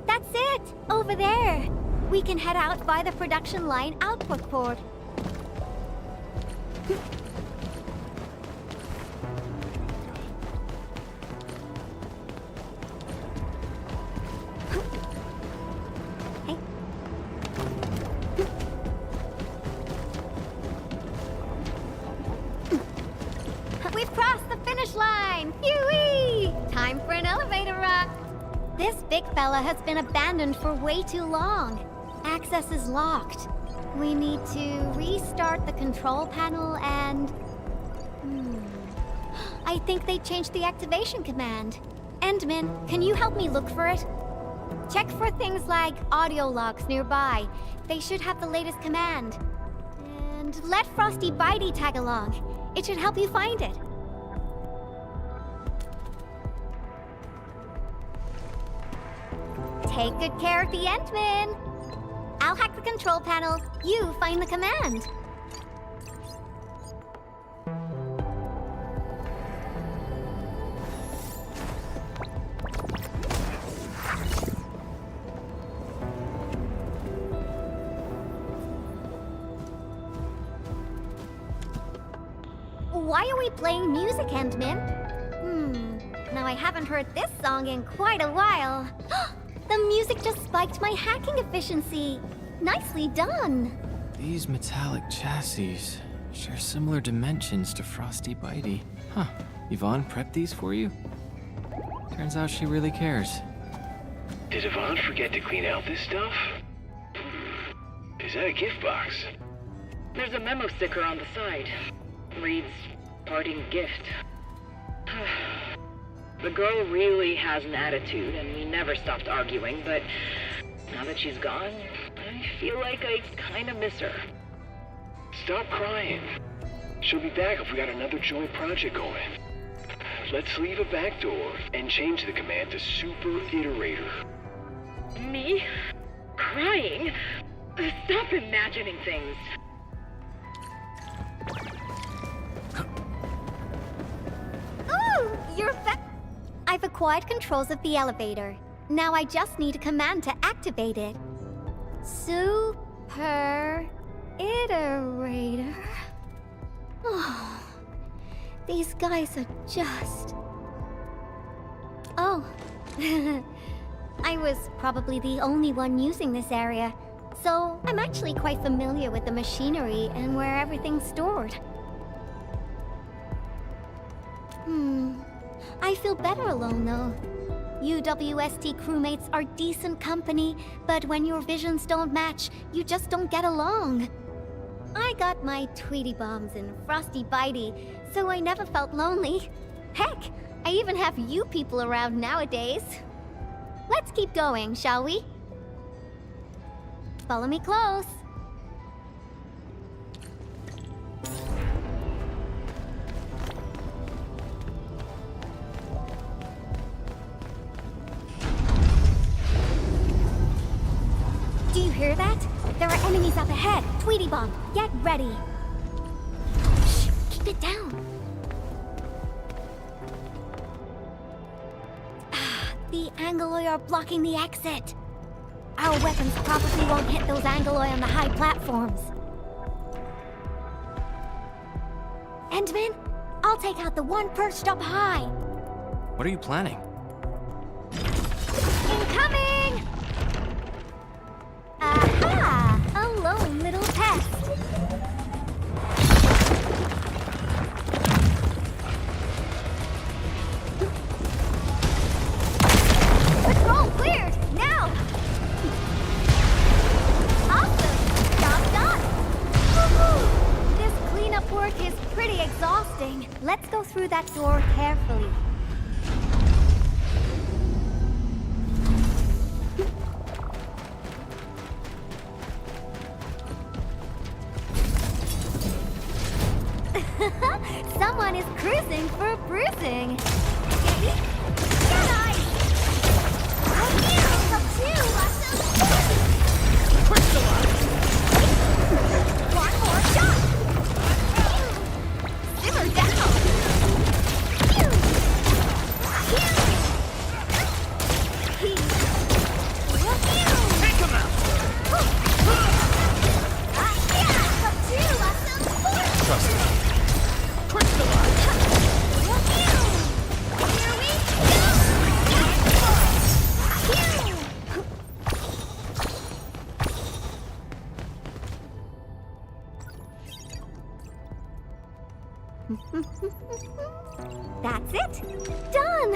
That's it! Over there! We can head out by the production line output port. Hey. We've crossed the finish line! Phew-wee! Time for an elevator ride! This big fella has been abandoned for way too long. Access is locked. We need to restart the control panel and... I think they changed the activation command. Endman, can you help me look for it? Check for things like audio logs nearby. They should have the latest command. And let Frosty Bitey tag along. It should help you find it. Take good care of the Endman. I'll hack the control panel. You find the command. Why are we playing music, Endman? Now I haven't heard this song in quite a while. The music just spiked my hacking efficiency. Nicely done. These metallic chassis share similar dimensions to Frosty Bitey. Huh. Yvonne prepped these for you? Turns out she really cares. Did Yvonne forget to clean out this stuff? Is that a gift box? There's a memo sticker on the side. Reads, parting gift. The girl really has an attitude, and we never stopped arguing, but now that she's gone, I feel like I kinda miss her. Stop crying. She'll be back if we got another joint project going. Let's leave a back door and change the command to Super Iterator. Me? Crying? Stop imagining things. Ooh, you're back. I've acquired controls of the elevator. Now I just need a command to activate it. Super Iterator. Oh, these guys are just... Oh, I was probably the only one using this area, so I'm actually quite familiar with the machinery and where everything's stored. I feel better alone, though. UWST crewmates are decent company, but when your visions don't match, you just don't get along. I got my Tweety Bombs and Frosty Bitey, so I never felt lonely. Heck, I even have you people around nowadays. Let's keep going, shall we? Follow me close. Do you hear that? There are enemies up ahead. Tweety Bomb, get ready. Shh, keep it down. The Angoloi are blocking the exit. Our weapons probably won't hit those Angoloi on the high platforms. Endman, I'll take out the one perched up high. What are you planning? Incoming! Aha! A lone little pest. Patrol cleared! Now! Awesome! Job done! Woohoo! This cleanup work is pretty exhausting. Let's go through that door carefully. Someone is cruising for a bruising. Get ice! One more shot! Simmer down! Take him out! Trust me. Crystallize! Here we go! That's it! Done!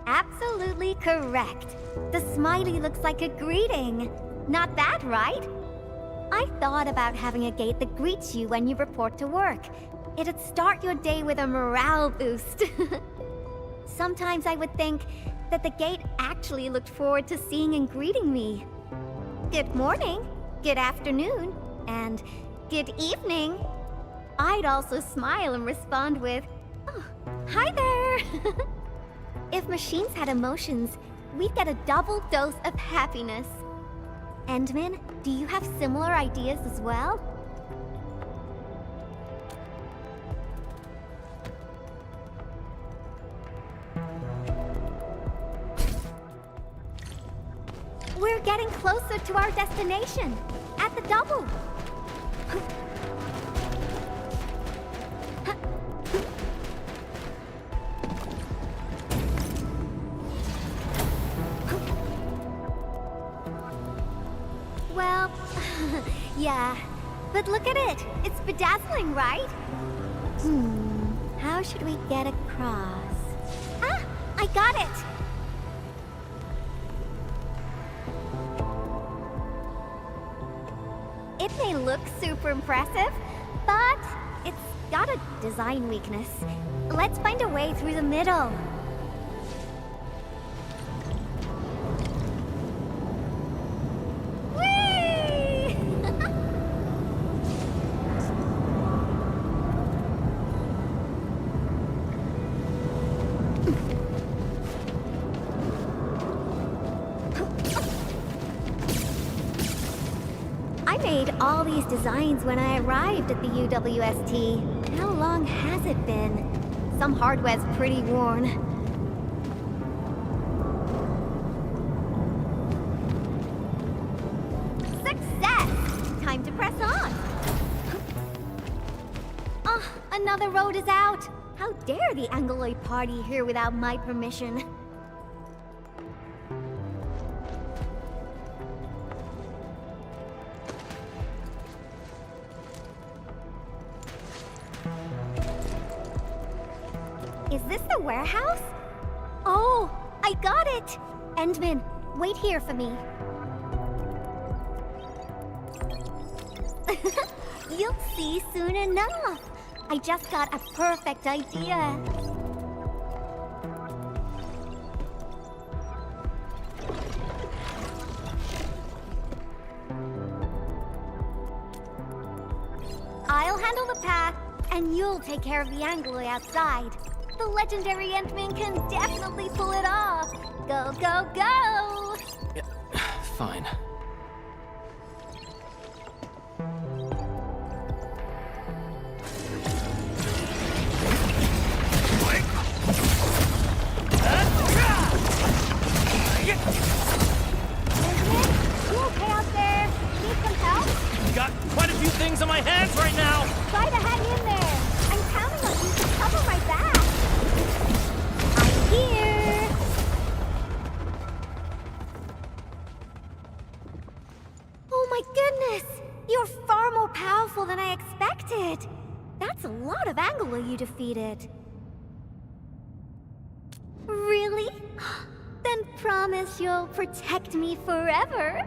Absolutely correct. The smiley looks like a greeting. Not that, right? I thought about having a gate that greets you when you report to work. It'd start your day with a morale boost. Sometimes I would think that the gate actually looked forward to seeing and greeting me. Good morning, good afternoon, and good evening. I'd also smile and respond with, "Oh, hi there." If machines had emotions, we'd get a double dose of happiness. Endman, do you have similar ideas as well? We're getting closer to our destination. At the double. Well, yeah. But look at it. It's bedazzling, right? How should we get across? Ah! I got it! It may look super impressive, but it's got a design weakness. Let's find a way through the middle. Whee! I made all these designs when I arrived at the UWST. How long has it been? Some hardware's pretty worn. Success! Time to press on! Oh, another road is out! How dare the Angloid party here without my permission? Is this the warehouse? Oh, I got it! Endman, wait here for me. You'll see soon enough. I just got a perfect idea. I'll handle the path, and you'll take care of the Angloid outside. The legendary Endman can definitely pull it off. Go, go, go! Fine. You okay out there? Need some help? Got quite a few things on my hands right now! Try to hang in there. I'm counting on you to cover my back. I'm here. Oh my goodness! You're far more powerful than I expected. That's a lot of Anglo you defeated. Really? Then promise you'll protect me forever.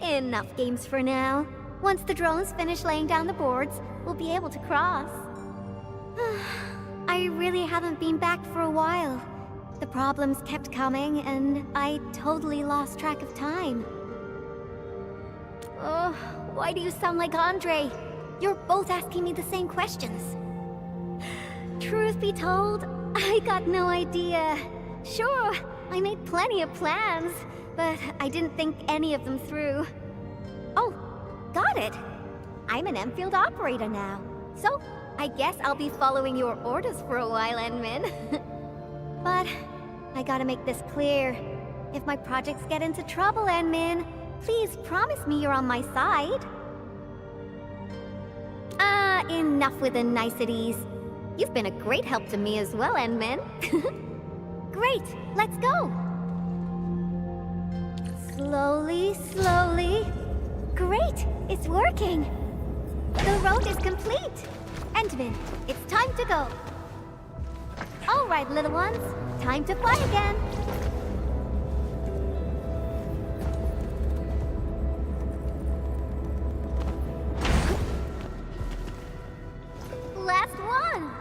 Enough games for now. Once the drones finish laying down the boards, we'll be able to cross. I really haven't been back for a while. The problems kept coming, and I totally lost track of time. Oh, why do you sound like Andre? You're both asking me the same questions. Truth be told, I got no idea. Sure, I made plenty of plans, but I didn't think any of them through. Oh, got it. I'm an Endfield operator now, so I guess I'll be following your orders for a while, Enmin. But I gotta make this clear. If my projects get into trouble, Enmin, please promise me you're on my side. Enough with the niceties. You've been a great help to me as well, Enmin. Great, let's go. Slowly, slowly. Great, it's working. The road is complete. Endman, it's time to go. All right, little ones, time to fly again. Last one.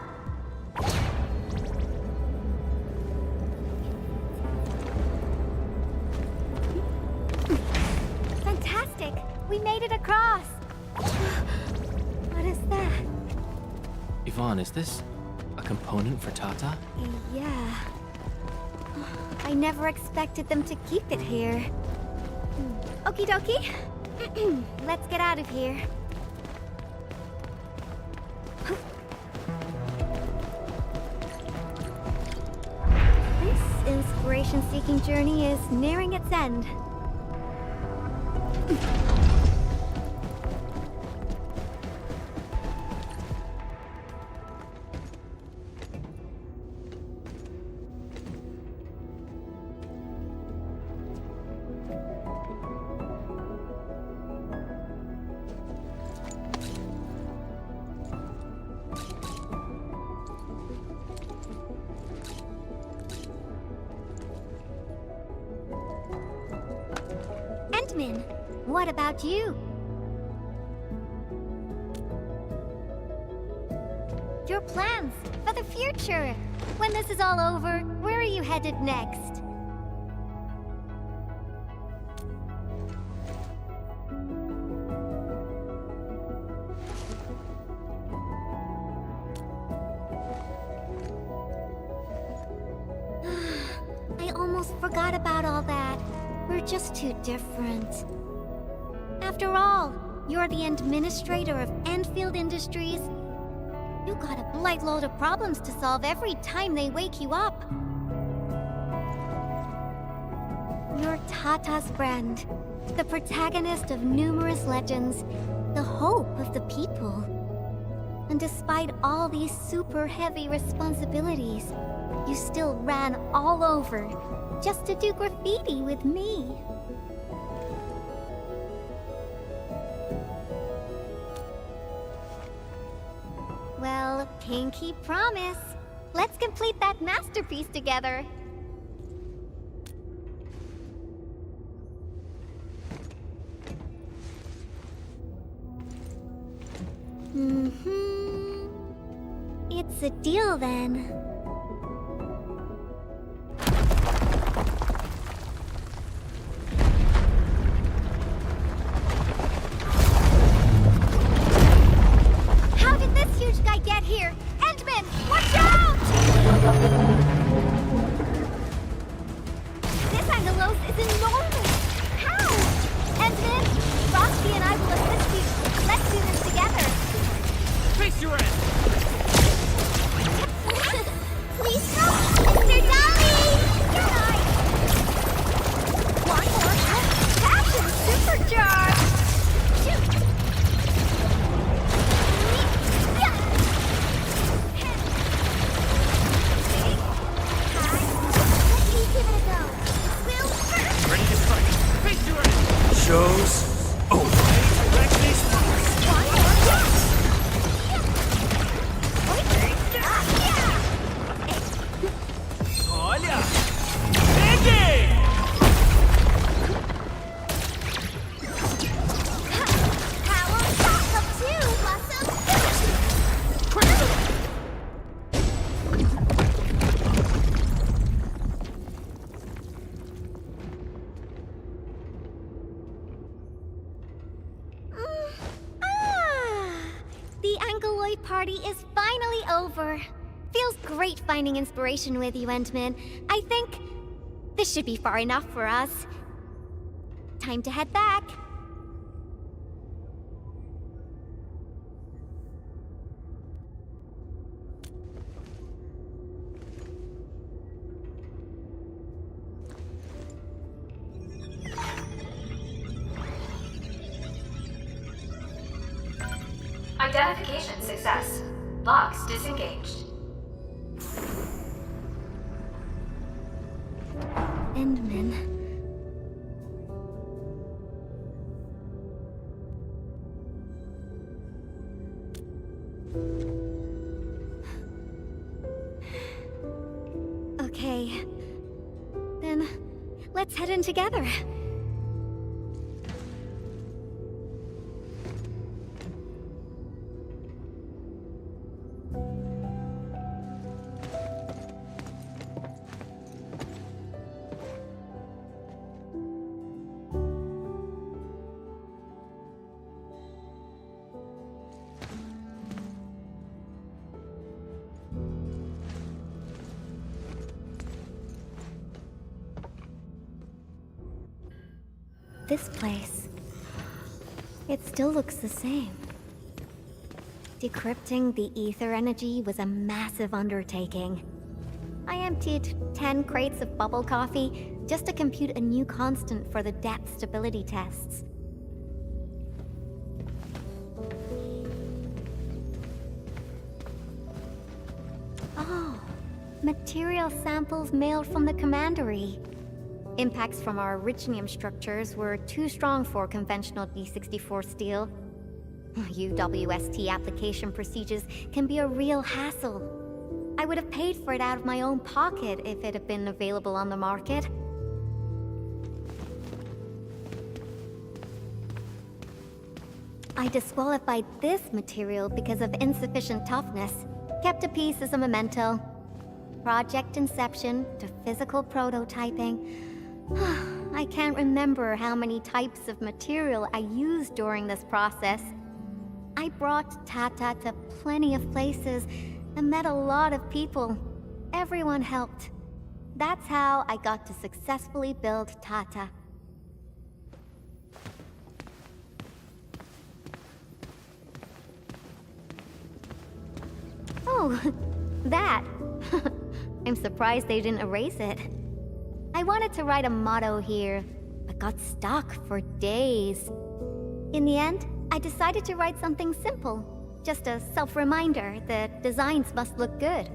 Fantastic, we made it across. What is that? Yvonne, is this a component for Tata? Yeah. I never expected them to keep it here. Okie dokie. Let's get out of here. This inspiration-seeking journey is nearing its end. Endman, what about you? Your plans for the future. When this is all over, where are you headed next? I almost forgot about all that. We're just too different. After all, you're the administrator of Endfield Industries. You got a blight load of problems to solve every time they wake you up. You're Tata's friend, the protagonist of numerous legends, the hope of the people. And despite all these super heavy responsibilities, you still ran all over just to do graffiti with me. Well, pinky promise. Let's complete that masterpiece together. It's a deal then. How did this huge guy get here? Endman, watch out! This Angelos is enormous! How? Endman, Frosty and I will assist you. Let's do this together. Face your end! party is finally over. Feels great finding inspiration with you, Endman. I think this should be far enough for us. Time to head back. Identification success. Locks disengaged. Endman. Okay. Then, let's head in together. This place, it still looks the same. Decrypting the ether energy was a massive undertaking. I emptied 10 crates of bubble coffee just to compute a new constant for the depth stability tests. Oh, material samples mailed from the commandery. Impacts from our Richnium structures were too strong for conventional D64 steel. UWST application procedures can be a real hassle. I would have paid for it out of my own pocket if it had been available on the market. I disqualified this material because of insufficient toughness. Kept a piece as a memento. Project inception to physical prototyping. I can't remember how many types of material I used during this process. I brought Tata to plenty of places and met a lot of people. Everyone helped. That's how I got to successfully build Tata. Oh, that. I'm surprised they didn't erase it. I wanted to write a motto here, but got stuck for days. In the end, I decided to write something simple. Just a self-reminder that designs must look good.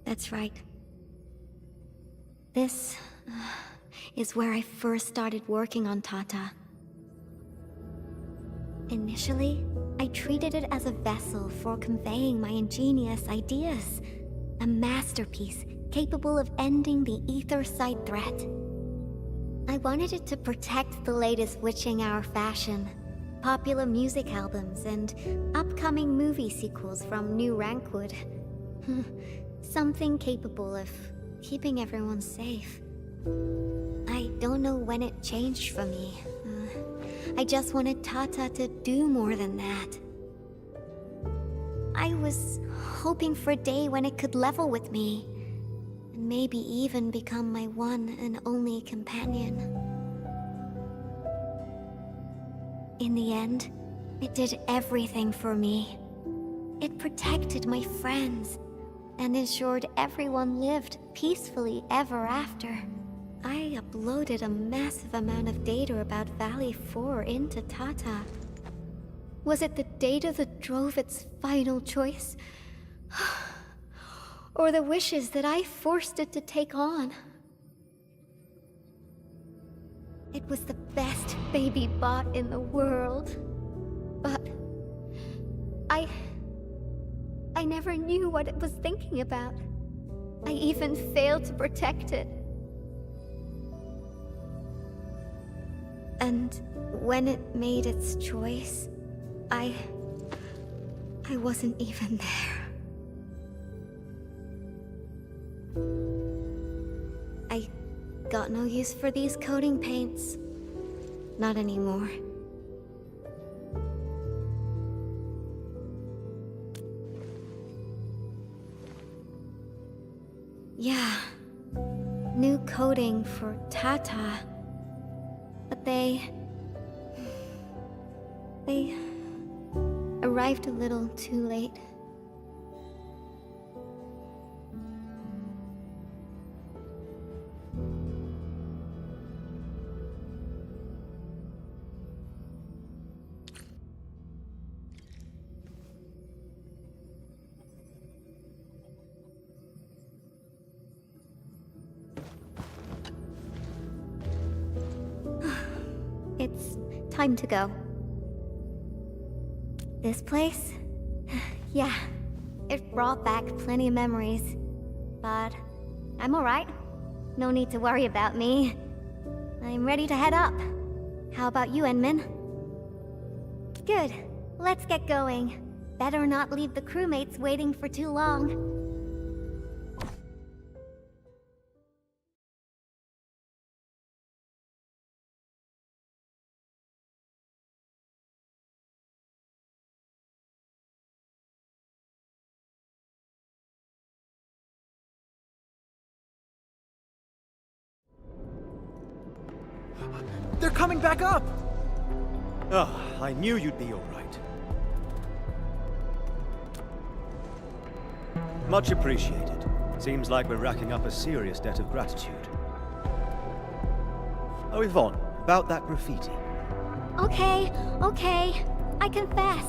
That's right. This is where I first started working on Tata. Initially, I treated it as a vessel for conveying my ingenious ideas. A masterpiece capable of ending the ether side threat. I wanted it to protect the latest witching hour fashion, popular music albums, and upcoming movie sequels from New Rankwood. Something capable of keeping everyone safe. I don't know when it changed for me. I just wanted Tata to do more than that. I was hoping for a day when it could level with me, and maybe even become my one and only companion. In the end, it did everything for me. It protected my friends, and ensured everyone lived peacefully ever after. I uploaded a massive amount of data about Valley 4 into Tata. Was it the data that drove its final choice? Or the wishes that I forced it to take on? It was the best baby bot in the world. But I never knew what it was thinking about. I even failed to protect it. And when it made its choice, I wasn't even there. I got no use for these coating paints. Not anymore. Yeah. New coating for Tata. But they arrived a little too late. It's time to go. This place? Yeah, it brought back plenty of memories. But I'm alright. No need to worry about me. I'm ready to head up. How about you, Enman? Good. Let's get going. Better not leave the crewmates waiting for too long. They're coming back up! Ah, I knew you'd be all right. Much appreciated. Seems like we're racking up a serious debt of gratitude. Oh, Yvonne, about that graffiti. Okay. I confess.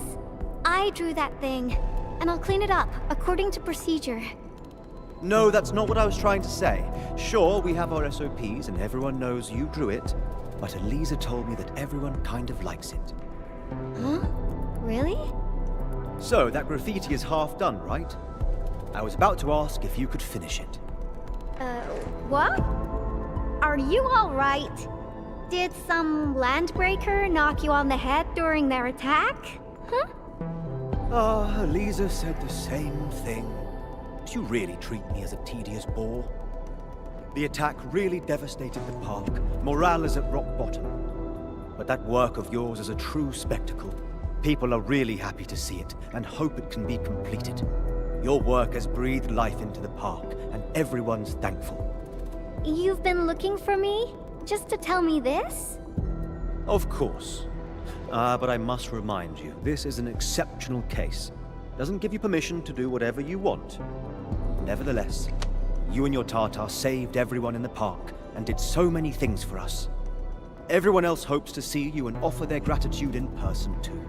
I drew that thing, and I'll clean it up according to procedure. No, that's not what I was trying to say. Sure, we have our SOPs and everyone knows you drew it, but Elisa told me that everyone kind of likes it. Huh? Really? So, that graffiti is half done, right? I was about to ask if you could finish it. What? Are you alright? Did some landbreaker knock you on the head during their attack? Huh? Ah, Elisa said the same thing. You really treat me as a tedious bore. The attack really devastated the park. Morale is at rock bottom. But that work of yours is a true spectacle. People are really happy to see it, and hope it can be completed. Your work has breathed life into the park, and everyone's thankful. You've been looking for me? Just to tell me this? Of course. But I must remind you, this is an exceptional case. Doesn't give you permission to do whatever you want. Nevertheless, you and your Tartar saved everyone in the park and did so many things for us. Everyone else hopes to see you and offer their gratitude in person too.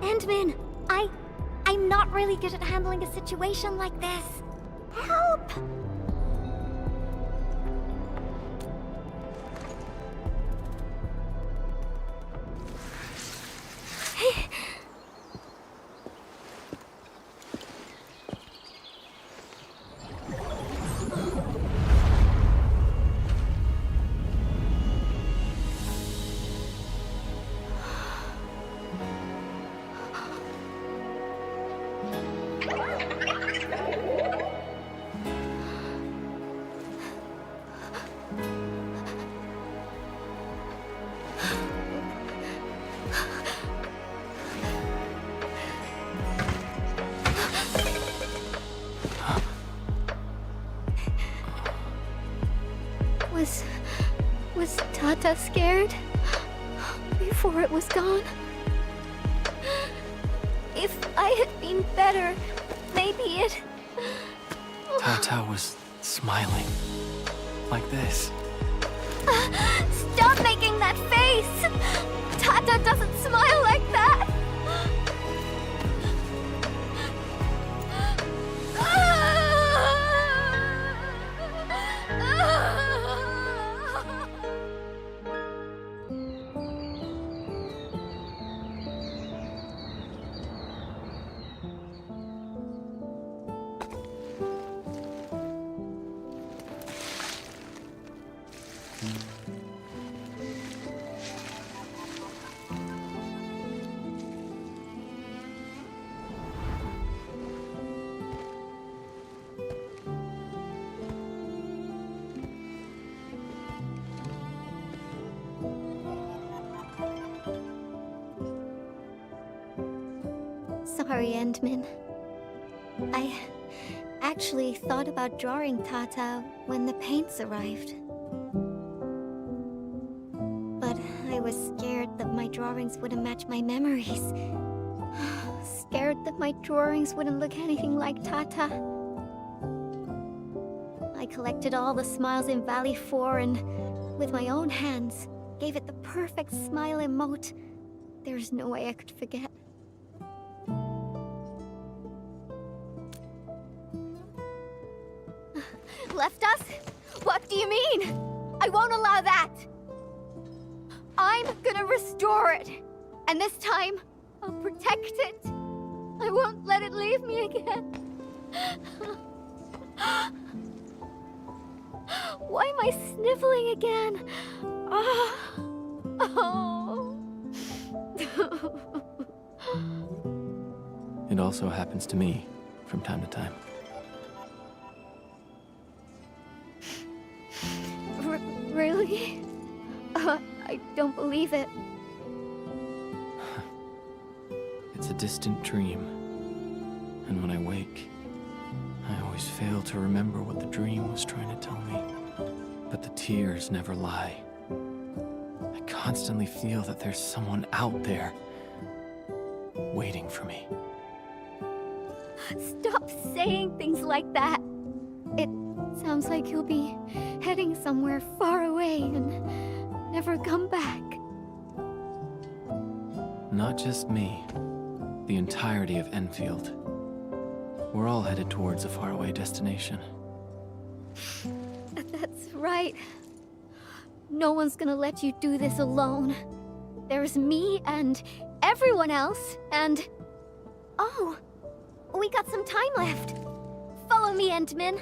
Endman, I'm not really good at handling a situation like this. Help! Was Tata scared? Before it was gone? If I had been better, maybe it... Tata was smiling. Like this. Stop making that face! Tata doesn't smile like that! Sorry, Endman. I actually thought about drawing Tata when the paints arrived. But I was scared that my drawings wouldn't match my memories. Scared that my drawings wouldn't look anything like Tata. I collected all the smiles in Valley 4 and, with my own hands, gave it the perfect smile emote. There's no way I could forget. Left us? What do you mean? I won't allow that! I'm gonna restore it! And this time, I'll protect it! I won't let it leave me again! Why am I sniffling again? Oh. It also happens to me from time to time. Really? I don't believe it. It's a distant dream. And when I wake, I always fail to remember what the dream was trying to tell me. But the tears never lie. I constantly feel that there's someone out there waiting for me. Stop saying things like that. It sounds like you'll be heading somewhere far away and never come back. Not just me. The entirety of Endfield. We're all headed towards a faraway destination. That's right. No one's gonna let you do this alone. There's me and everyone else, and... Oh! We got some time left. Follow me, Endman.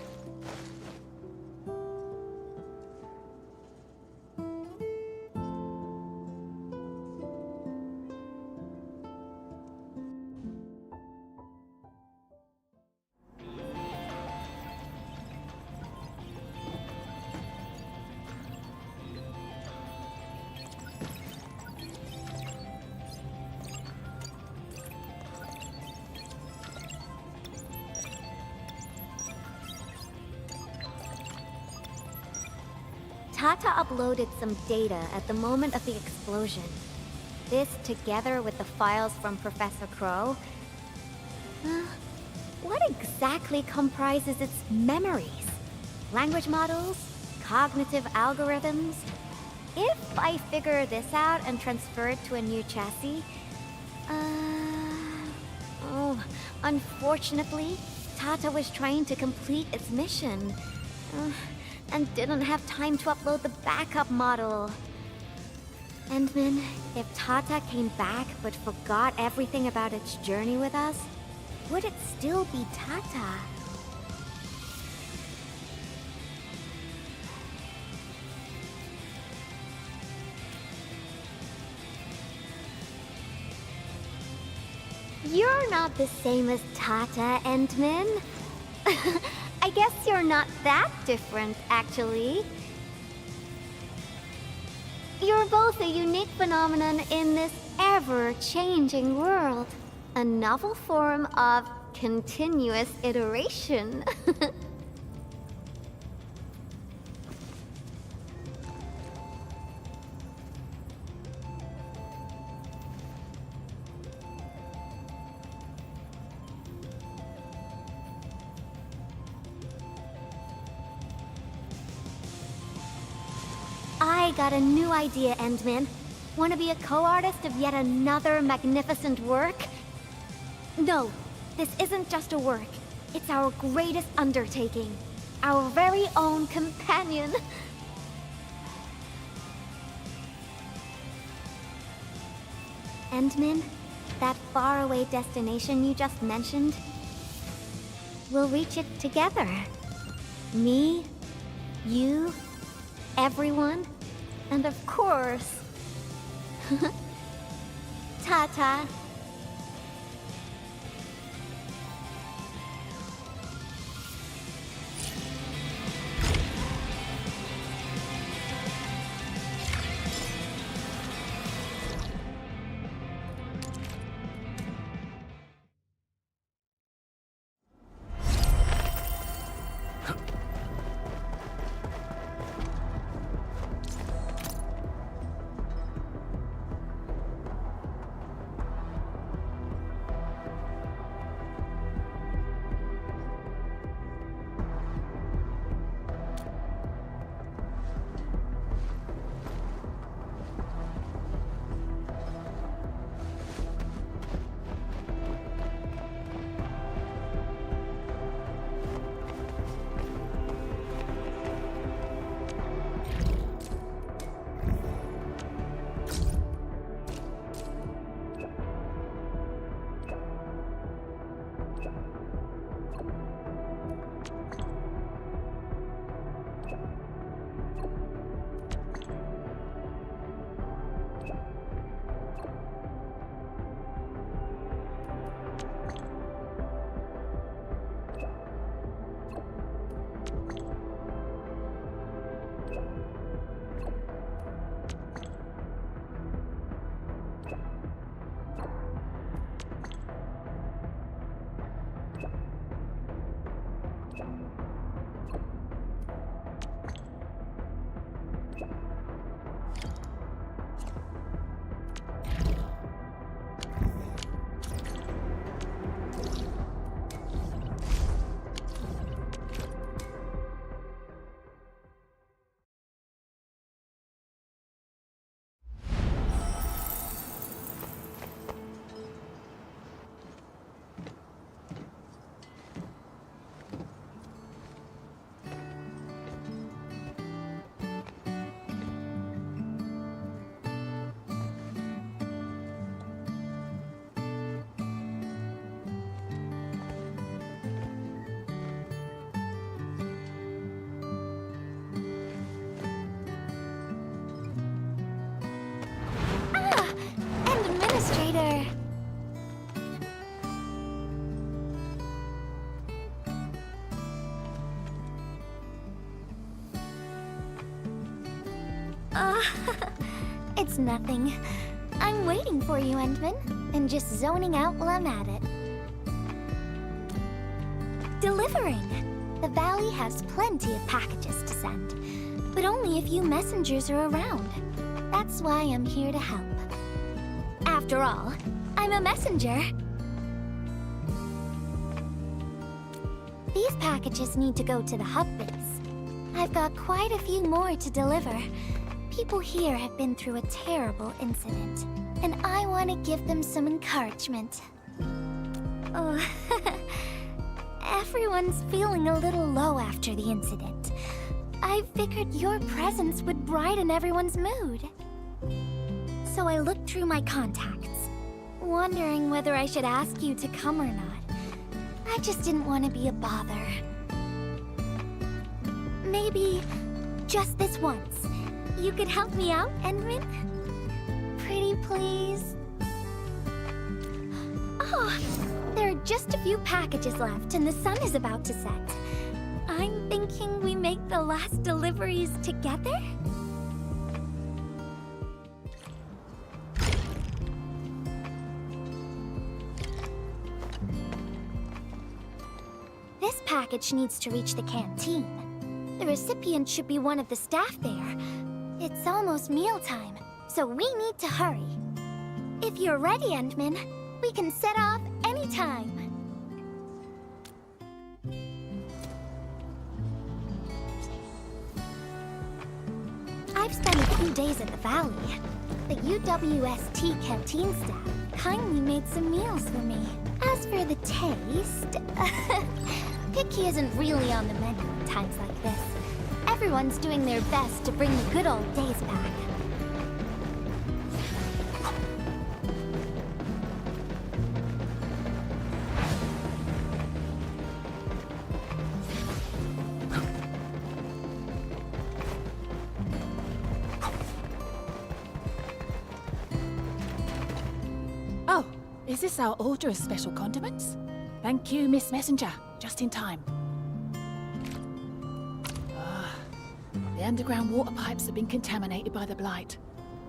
Tata uploaded some data at the moment of the explosion. This, together with the files from Professor Crow... what exactly comprises its memories? Language models? Cognitive algorithms? If I figure this out and transfer it to a new chassis... Oh, unfortunately, Tata was trying to complete its mission. And didn't have time to upload the backup model. Endman, if Tata came back but forgot everything about its journey with us, would it still be Tata? You're not the same as Tata, Endman. I guess you're not that different, actually. You're both a unique phenomenon in this ever-changing world. A novel form of continuous iteration. I got a new idea, Endman. Want to be a co-artist of yet another magnificent work? No, this isn't just a work. It's our greatest undertaking. Our very own companion. Endman, that faraway destination you just mentioned, we'll reach it together. Me, you, everyone, and of course, Tata. It's nothing. I'm waiting for you, Endman, and just zoning out while I'm at it. Delivering! The Valley has plenty of packages to send, but only a few messengers are around. That's why I'm here to help. After all, I'm a messenger. These packages need to go to the hub base. I've got quite a few more to deliver. People here have been through a terrible incident, and I want to give them some encouragement. Oh, everyone's feeling a little low after the incident. I figured your presence would brighten everyone's mood. So I looked through my contacts, wondering whether I should ask you to come or not. I just didn't want to be a bother. Maybe just this once, you could help me out, Endman? Pretty please? Oh, there are just a few packages left and the sun is about to set. I'm thinking we make the last deliveries together? This package needs to reach the canteen. The recipient should be one of the staff there. It's almost mealtime, so we need to hurry. If you're ready, Endman, we can set off anytime. I've spent a few days at the Valley. The UWST canteen staff kindly made some meals for me. As for the taste, picky isn't really on the menu at times like this. Everyone's doing their best to bring the good old days back. Oh, is this our order of special condiments? Thank you, Miss Messenger. Just in time. The underground water pipes have been contaminated by the blight.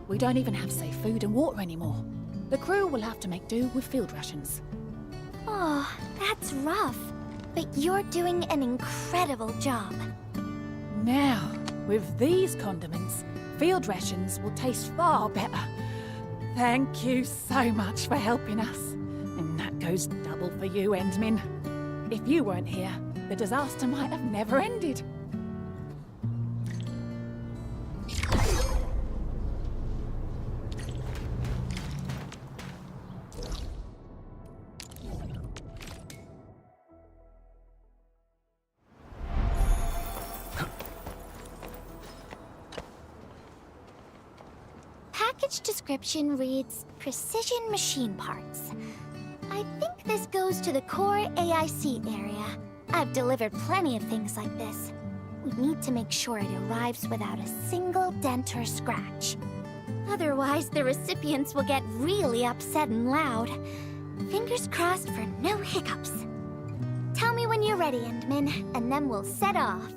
We don't even have safe food and water anymore. The crew will have to make do with field rations. Oh, that's rough. But you're doing an incredible job. Now, with these condiments, field rations will taste far better. Thank you so much for helping us. And that goes double for you, Endman. If you weren't here, the disaster might have never ended. Package description reads, Precision Machine Parts. I think this goes to the core AIC area. I've delivered plenty of things like this. We need to make sure it arrives without a single dent or scratch. Otherwise, the recipients will get really upset and loud. Fingers crossed for no hiccups. Tell me when you're ready, Endman, and then we'll set off.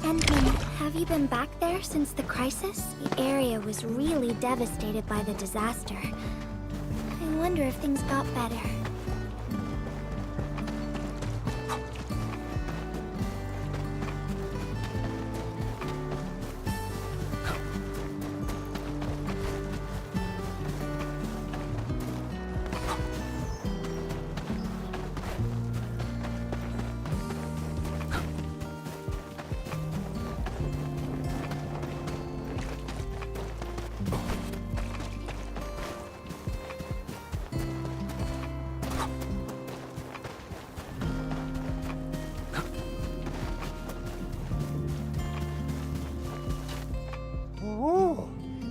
Endman, have you been back there since the crisis? The area was really devastated by the disaster. I wonder if things got better.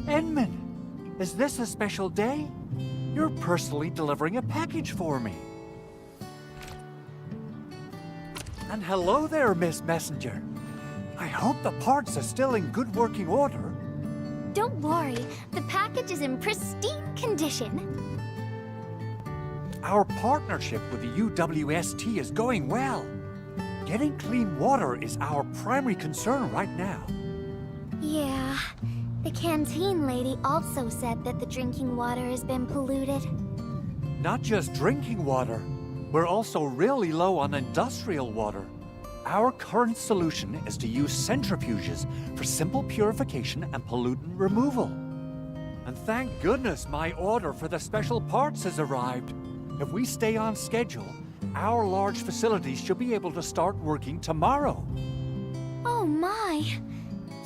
Endman, is this a special day? You're personally delivering a package for me. And hello there, Miss Messenger. I hope the parts are still in good working order. Don't worry, the package is in pristine condition. Our partnership with the UWST is going well. Getting clean water is our primary concern right now. Yeah. The canteen lady also said that the drinking water has been polluted. Not just drinking water, we're also really low on industrial water. Our current solution is to use centrifuges for simple purification and pollutant removal. And thank goodness my order for the special parts has arrived. If we stay on schedule, our large facilities should be able to start working tomorrow. Oh my!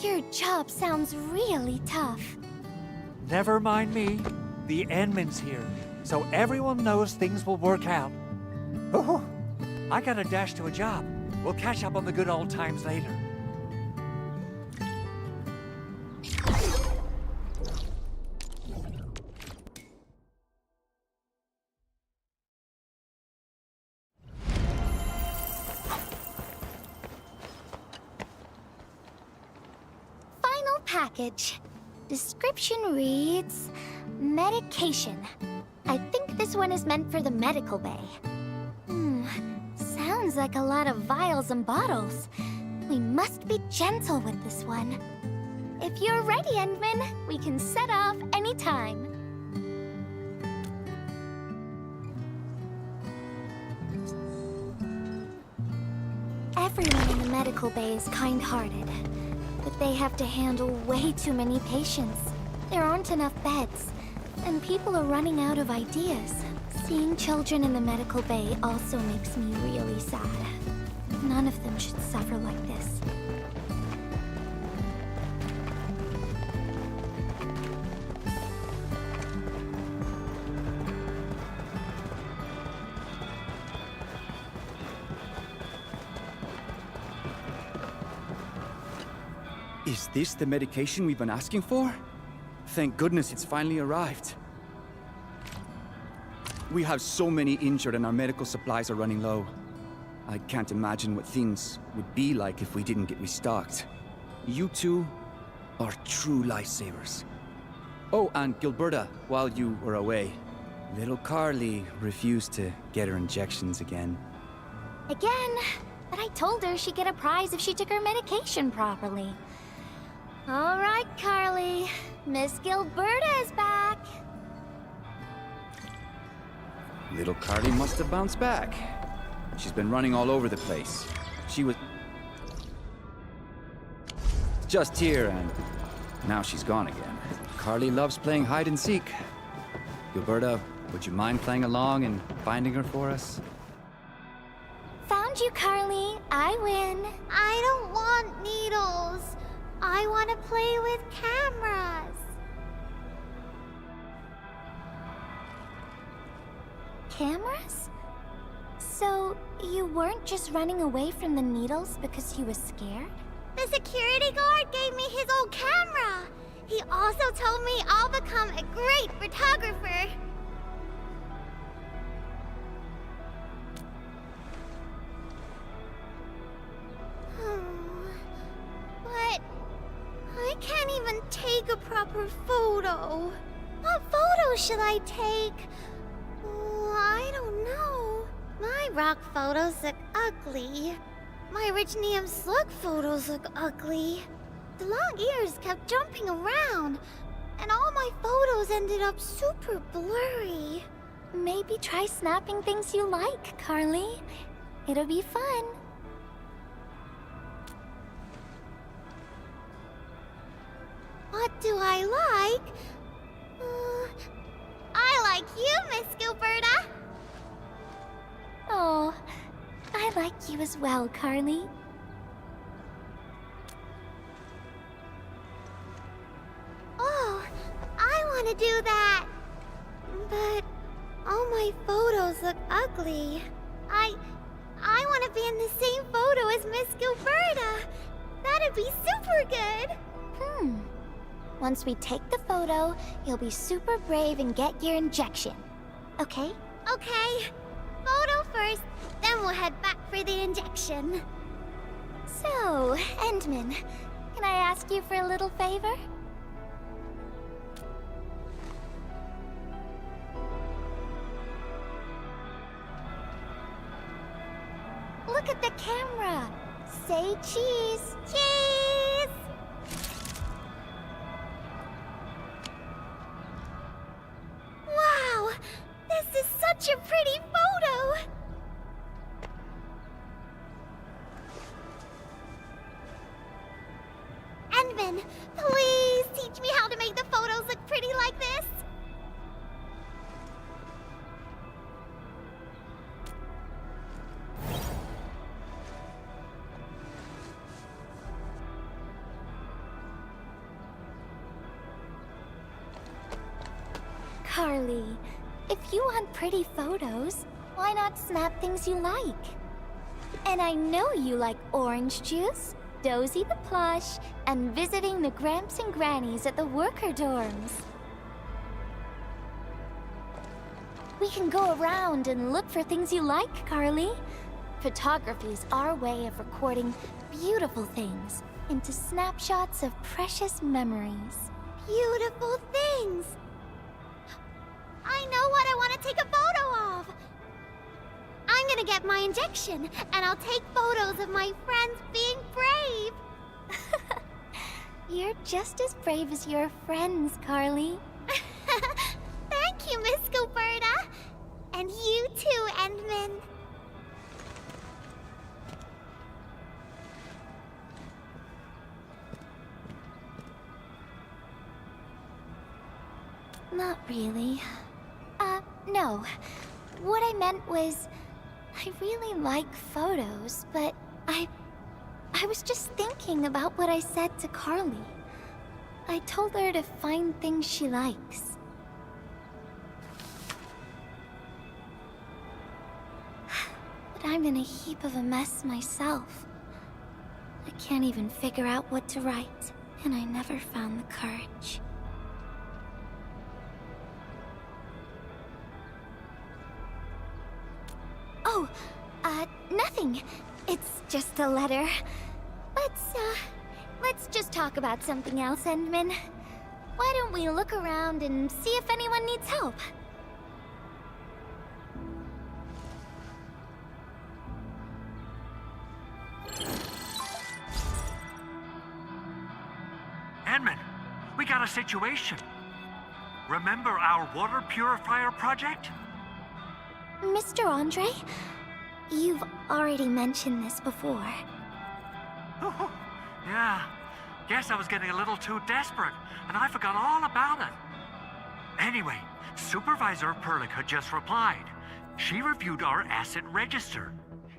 Your job sounds really tough. Never mind me. The Endman's here, so everyone knows things will work out. Oh, I gotta dash to a job. We'll catch up on the good old times later. Final package. Description reads, medication. I think this one is meant for the medical bay. Sounds like a lot of vials and bottles. We must be gentle with this one. If you're ready, Endman, we can set off anytime. Everyone in the medical bay is kind-hearted, but they have to handle way too many patients. There aren't enough beds, and people are running out of ideas. Seeing children in the medical bay also makes me really sad. None of them should suffer like this. Is this the medication we've been asking for? Thank goodness it's finally arrived. We have so many injured and our medical supplies are running low. I can't imagine what things would be like if we didn't get restocked. You two are true lifesavers. Oh, and Gilberta, while you were away, little Carly refused to get her injections again. Again? But I told her she'd get a prize if she took her medication properly. All right, Carly. Miss Gilberta is back. Little Carly must have bounced back. She's been running all over the place. She was just here, and now she's gone again. Carly loves playing hide and seek. Gilberta, would you mind playing along and finding her for us? Found you, Carly. I win. I don't want needles. I want to play with cameras. Cameras? So, you weren't just running away from the needles because you were scared? The security guard gave me his old camera. He also told me I'll become a great photographer. But I can't even take a proper photo. What photo should I take? I don't know. My rock photos look ugly. My Rich Neum Slug photos look ugly. The long ears kept jumping around, and all my photos ended up super blurry. Maybe try snapping things you like, Carly. It'll be fun. What do I like? I like you, Miss Gilberta. Oh, I like you as well, Carly. Oh, I want to do that. But all my photos look ugly. I want to be in the same photo as Miss Gilberta. That'd be super good. Once we take the photo, you'll be super brave and get your injection. Okay? Okay. Photo first, then we'll head back for the injection. So, Endman, can I ask you for a little favor? Look at the camera. Say cheese. Cheese! Wow! This is such a pretty photo! Endman, please teach me how to make the photos look pretty like this. Carly, if you want pretty photos, why not snap things you like? And I know you like orange juice, Dozy the plush, and visiting the Gramps and Grannies at the worker dorms. We can go around and look for things you like, Carly. Photography is our way of recording beautiful things into snapshots of precious memories. Beautiful things! I know what I want to take a photo of! I'm gonna get my injection, and I'll take photos of my friends being brave! You're just as brave as your friends, Carly. Thank you, Miss Gilberta! And you too, Endman. Not really. No. What I meant was, I really like photos, but I was just thinking about what I said to Carly. I told her to find things she likes. But I'm in a heap of a mess myself. I can't even figure out what to write, and I never found the courage. Oh, nothing. It's just a letter. Let's just talk about something else, Endman. Why don't we look around and see if anyone needs help? Endman, we got a situation. Remember our water purifier project? Mr. Andre, you've already mentioned this before. Yeah, guess I was getting a little too desperate, and I forgot all about it. Anyway, Supervisor Perlick had just replied. She reviewed our asset register.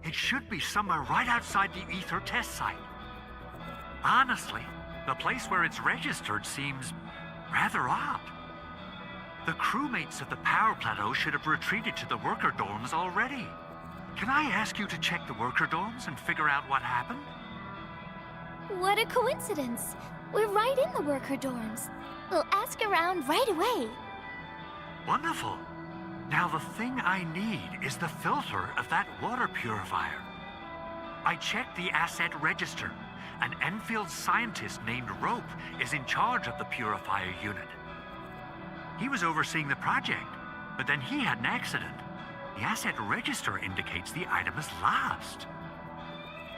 It should be somewhere right outside the Ether test site. Honestly, the place where it's registered seems rather odd. The crewmates of the power plateau should have retreated to the worker dorms already. Can I ask you to check the worker dorms and figure out what happened? What a coincidence. We're right in the worker dorms. We'll ask around right away. Wonderful. Now the thing I need is the filter of that water purifier. I checked the asset register. An Enfield scientist named Rope is in charge of the purifier unit. He was overseeing the project, but then he had an accident. The asset register indicates the item is lost.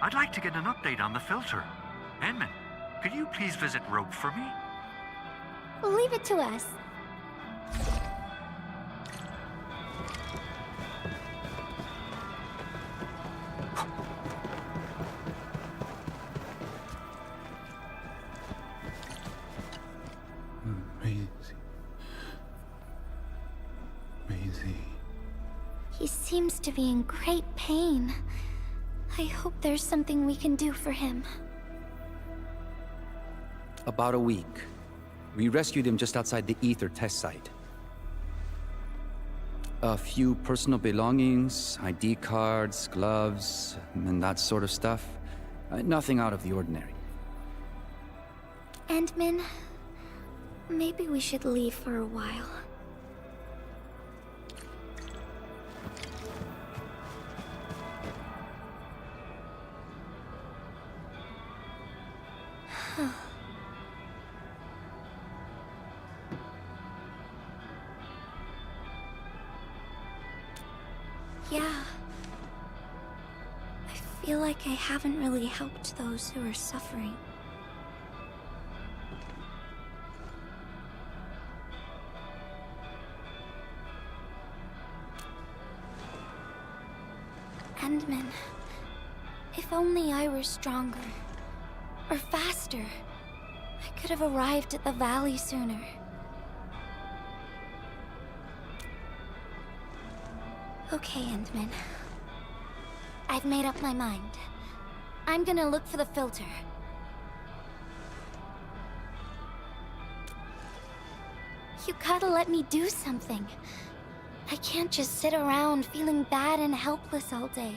I'd like to get an update on the filter. Endman, could you please visit Rope for me? Leave it to us. Maisie. He seems to be in great pain. I hope there's something we can do for him. About a week. We rescued him just outside the Ether test site. A few personal belongings, ID cards, gloves, and that sort of stuff. Nothing out of the ordinary. Endman, maybe we should leave for a while. Yeah. I feel like I haven't really helped those who are suffering. Endman, if only I were stronger, or faster, I could have arrived at the valley sooner. Okay, Endman. I've made up my mind. I'm gonna look for the filter. You gotta let me do something. I can't just sit around feeling bad and helpless all day.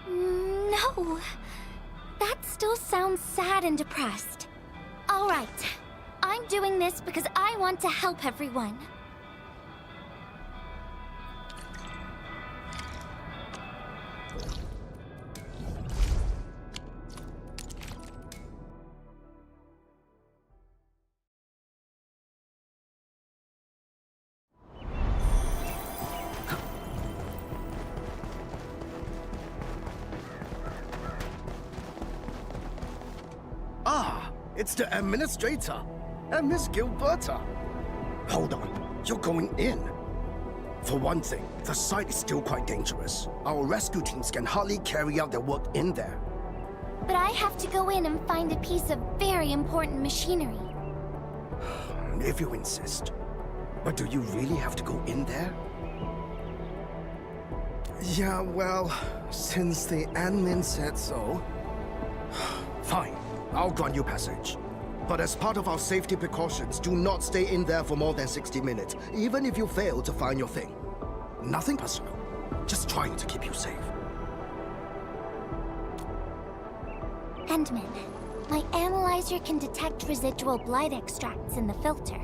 No! That still sounds sad and depressed. Alright. I'm doing this because I want to help everyone. Ah, it's the administrator and Miss Gilberta. Hold on, you're going in. For one thing, the site is still quite dangerous. Our rescue teams can hardly carry out their work in there. But I have to go in and find a piece of very important machinery. If you insist. But do you really have to go in there? Yeah, well, since the admin said so. Fine, I'll grant you passage. But as part of our safety precautions, do not stay in there for more than 60 minutes, even if you fail to find your thing. Nothing personal, just trying to keep you safe. Endman, my analyzer can detect residual blight extracts in the filter.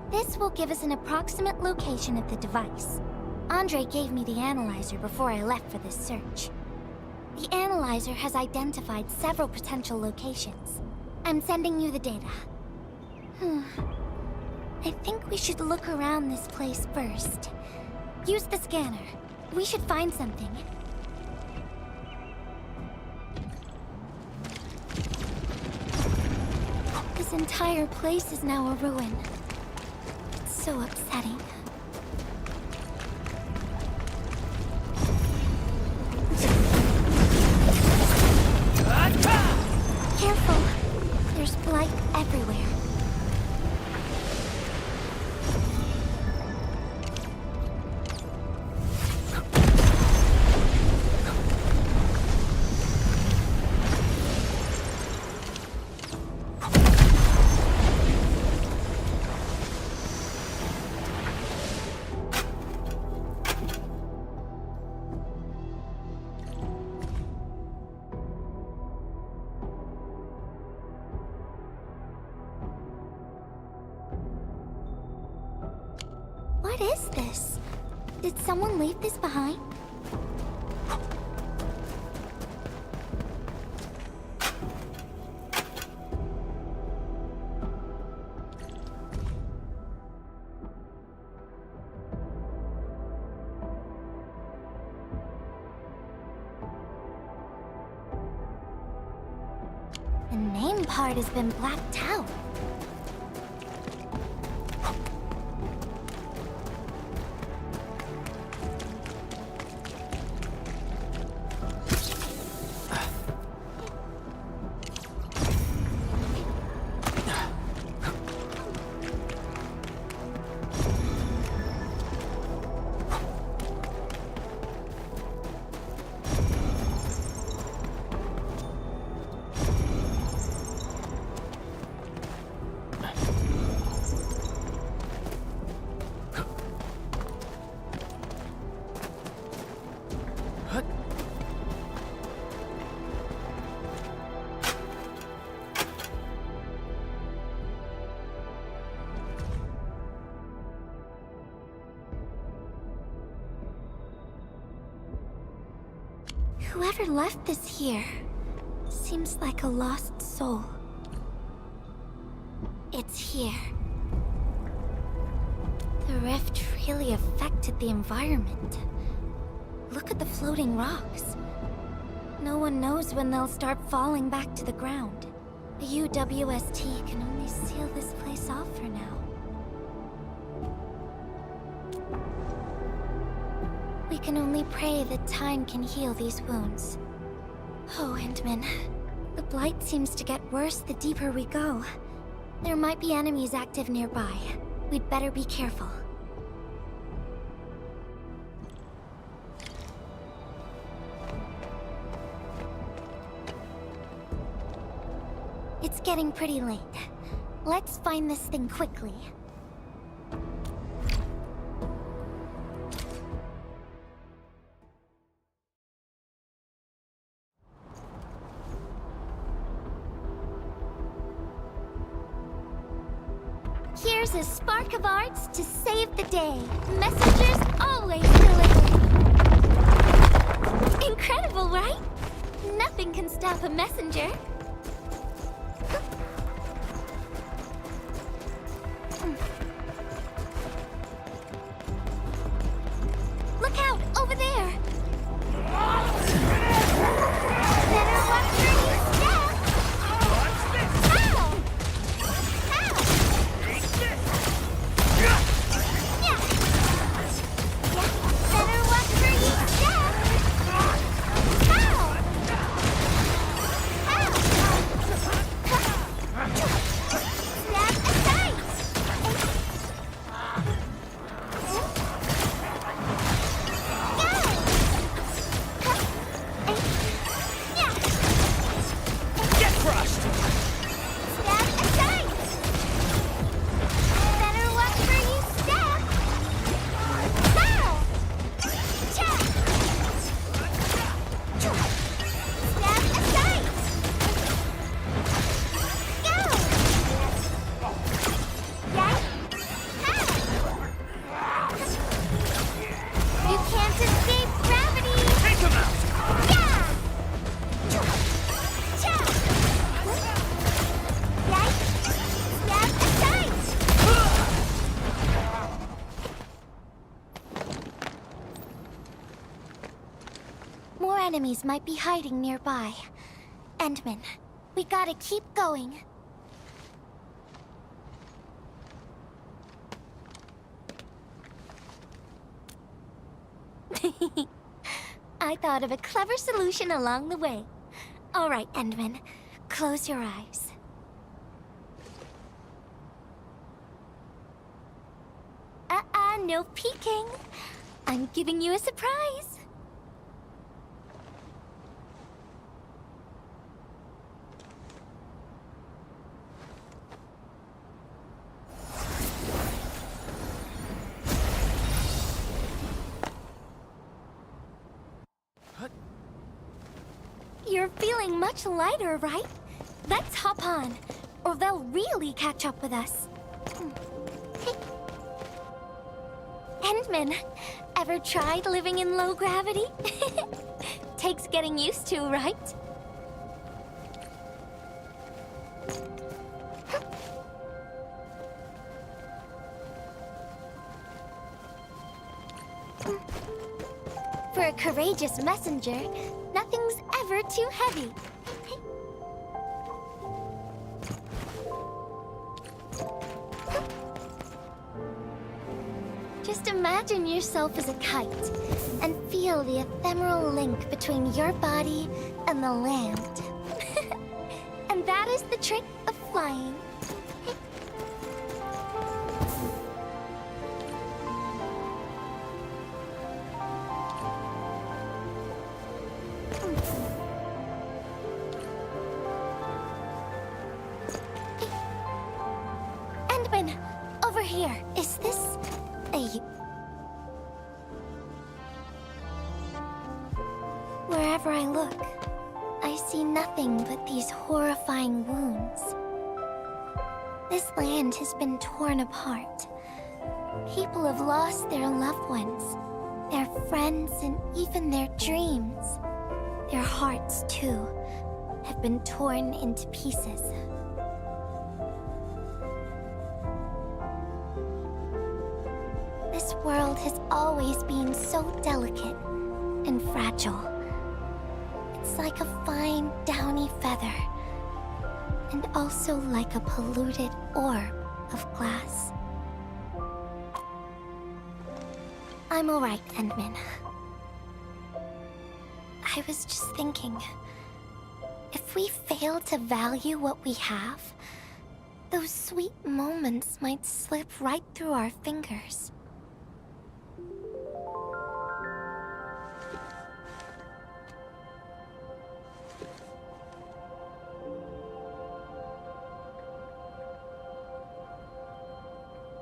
This will give us an approximate location of the device. Andre gave me the analyzer before I left for this search. The analyzer has identified several potential locations. I'm sending you the data. I think we should look around this place first. Use the scanner. We should find something. This entire place is now a ruin. It's so upsetting. Careful! There's blight everywhere. What is this? Did someone leave this behind? The name part has been blacked out. Whoever left this here seems like a lost soul. It's here. The rift really affected the environment. Look at the floating rocks. No one knows when they'll start falling back to the ground. The UWST can only seal this place off for now. We can only pray that time can heal these wounds. Oh, Endman. The blight seems to get worse the deeper we go. There might be enemies active nearby. We'd better be careful. It's getting pretty late. Let's find this thing quickly. Here's a spark of arts to save the day. Messengers always deliver. Incredible, right? Nothing can stop a messenger. Look out, over there! Better watch where you step! Ow! Ow! Yeah. Better watch where you step! Ow! Ow! Step aside! Get crushed! Step aside! Better watch where you step! Ow! Check! Step aside! Go! Yay! Ow! You can't escape gravity! Take him out! Yeah! Check! Yay! Step aside! More enemies might be hiding nearby. Endman, we gotta keep going. I thought of a clever solution along the way. All right, Endman, close your eyes. No peeking. I'm giving you a surprise. You're feeling much lighter, right? Let's hop on, or they'll really catch up with us. Endman, ever tried living in low gravity? Takes getting used to, right? For a courageous messenger, nothing's ever too heavy. Just imagine yourself as a kite and feel the ephemeral link between your body and the land. And that is the trick of flying. Endman, over here. Is this a... Wherever I look, I see nothing but these horrifying wounds. This land has been torn apart. People have lost their loved ones, their friends, and even their dreams. Their hearts, too, have been torn into pieces. This world has always been so delicate and fragile. It's is like a fine, downy feather. And also like a polluted orb of glass. I'm alright, Endman. I was just thinking, if we fail to value what we have, those sweet moments might slip right through our fingers.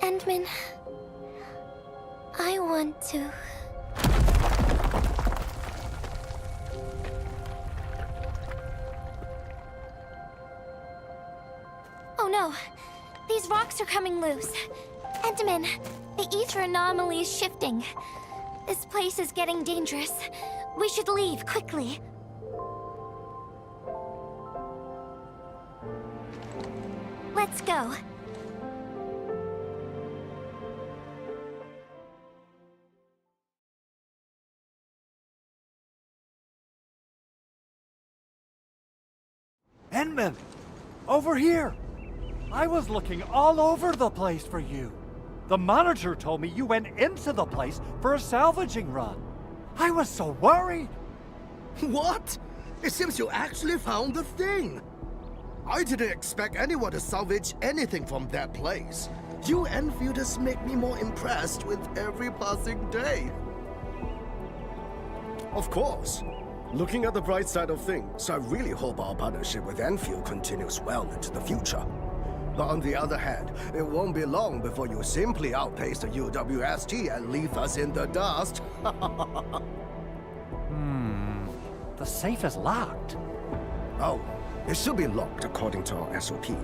Endman, I want to... Oh no! These rocks are coming loose. Endman, the ether anomaly is shifting. This place is getting dangerous. We should leave, quickly. Let's go. Endman! Over here! I was looking all over the place for you. The monitor told me you went into the place for a salvaging run. I was so worried. What? It seems you actually found the thing. I didn't expect anyone to salvage anything from that place. You Enfielders make me more impressed with every passing day. Of course. Looking at the bright side of things, I really hope our partnership with Enfield continues well into the future. But on the other hand, it won't be long before you simply outpace the UWST and leave us in the dust. The safe is locked. Oh, it should be locked according to our SOP.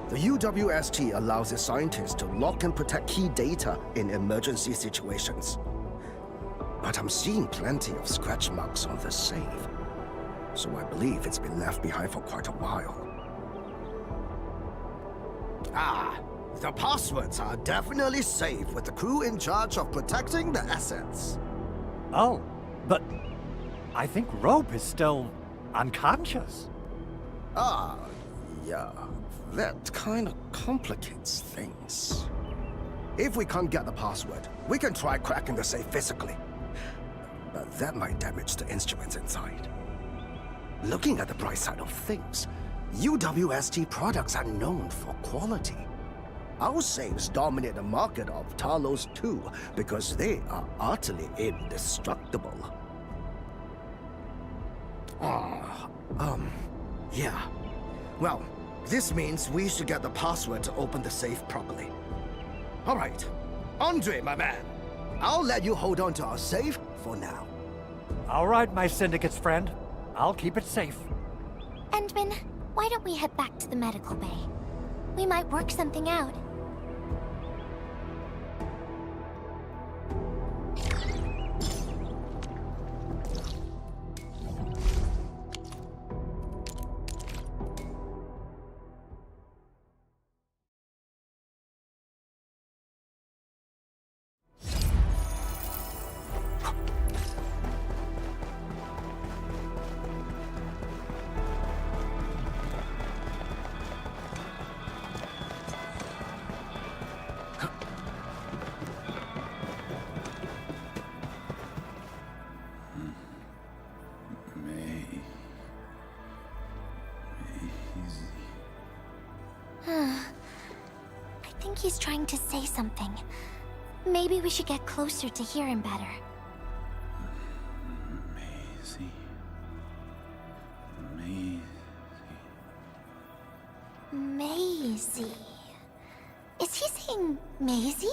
The UWST allows its scientists to lock and protect key data in emergency situations. But I'm seeing plenty of scratch marks on the safe, so I believe it's been left behind for quite a while. Ah, the passwords are definitely safe with the crew in charge of protecting the assets. Oh, but I think Rope is still unconscious. Ah, yeah, that kind of complicates things. If we can't get the password, we can try cracking the safe physically. But that might damage the instruments inside. Looking at the bright side of things, UWST products are known for quality. Our safes dominate the market of Talos too, because they are utterly indestructible. Yeah. Well, this means we should get the password to open the safe properly. All right. Andre, my man. I'll let you hold on to our safe for now. All right, my Syndicate's friend. I'll keep it safe. Endman, why don't we head back to the medical bay? We might work something out. I think he's trying to say something. Maybe we should get closer to hear him better. Maisie. Is he saying Maisie?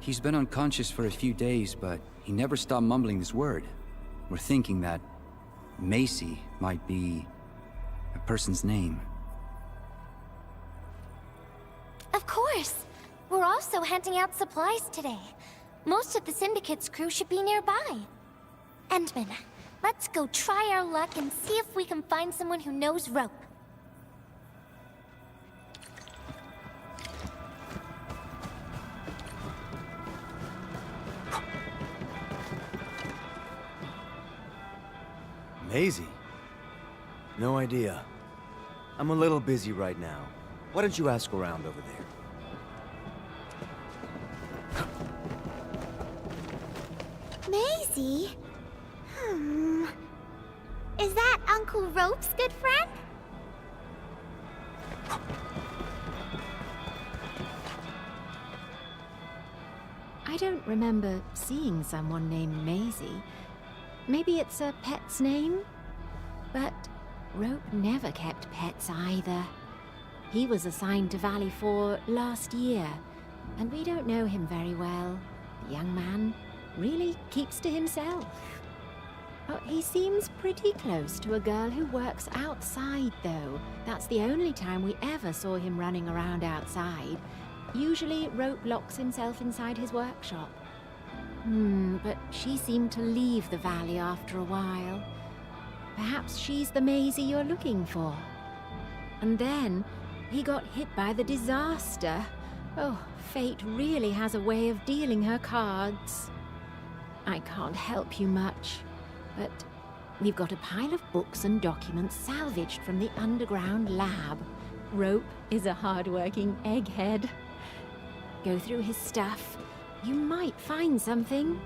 He's been unconscious for a few days, but he never stopped mumbling this word. We're thinking that Macy might be a person's name. Of course! We're also handing out supplies today. Most of the Syndicate's crew should be nearby. Endman, let's go try our luck and see if we can find someone who knows rope. Maisie? No idea. I'm a little busy right now. Why don't you ask around over there? Maisie? Is that Uncle Rope's good friend? I don't remember seeing someone named Maisie. Maybe it's a pet's name? But Rope never kept pets either. He was assigned to Valley 4 last year, and we don't know him very well. The young man really keeps to himself. But he seems pretty close to a girl who works outside, though. That's the only time we ever saw him running around outside. Usually, Rope locks himself inside his workshop. But she seemed to leave the valley after a while. Perhaps she's the Maisie you're looking for. And then, he got hit by the disaster. Oh, fate really has a way of dealing her cards. I can't help you much, but we've got a pile of books and documents salvaged from the underground lab. Rope is a hard-working egghead. Go through his stuff. You might find something.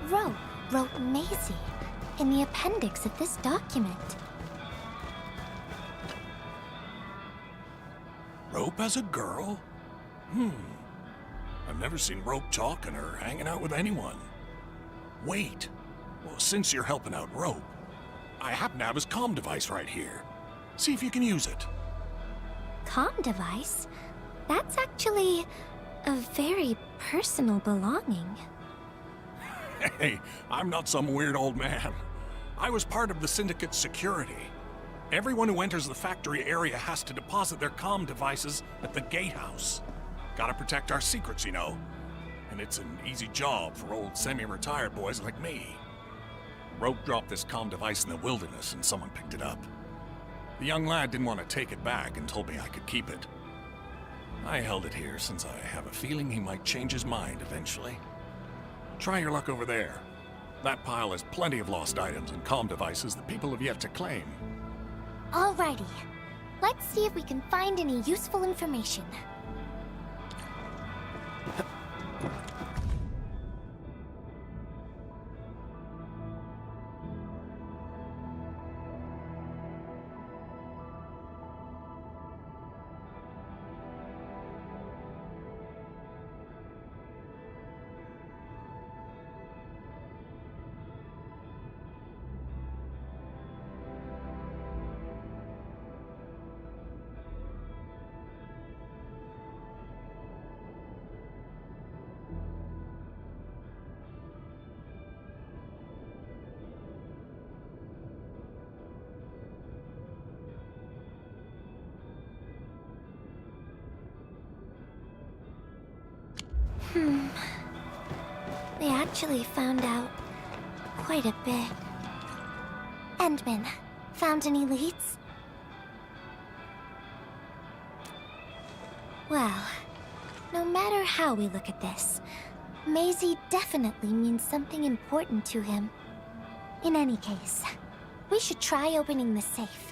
Rope wrote Maisie in the appendix of this document. Rope as a girl? I've never seen Rope talking or hanging out with anyone. Wait. Well, since you're helping out Rope, I happen to have his comm device right here. See if you can use it. Comm device? That's actually a very personal belonging. Hey, I'm not some weird old man. I was part of the Syndicate's security. Everyone who enters the factory area has to deposit their comm devices at the gatehouse. Gotta protect our secrets, you know. And it's an easy job for old semi-retired boys like me. Rope dropped this comm device in the wilderness and someone picked it up. The young lad didn't want to take it back and told me I could keep it. I held it here since I have a feeling he might change his mind eventually. Try your luck over there. That pile has plenty of lost items and comm devices that people have yet to claim. Alrighty. Let's see if we can find any useful information. They actually found out quite a bit. Endman, found any leads? Well, no matter how we look at this, Maisie definitely means something important to him. In any case, we should try opening the safe.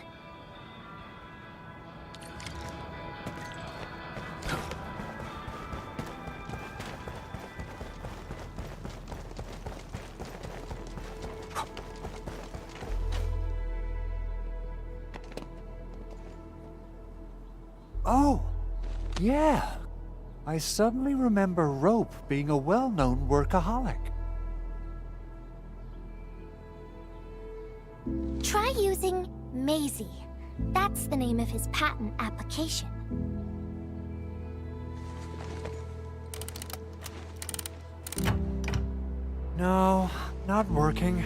Oh, yeah. I suddenly remember Rope being a well-known workaholic. Try using Maisie. That's the name of his patent application. No, not working.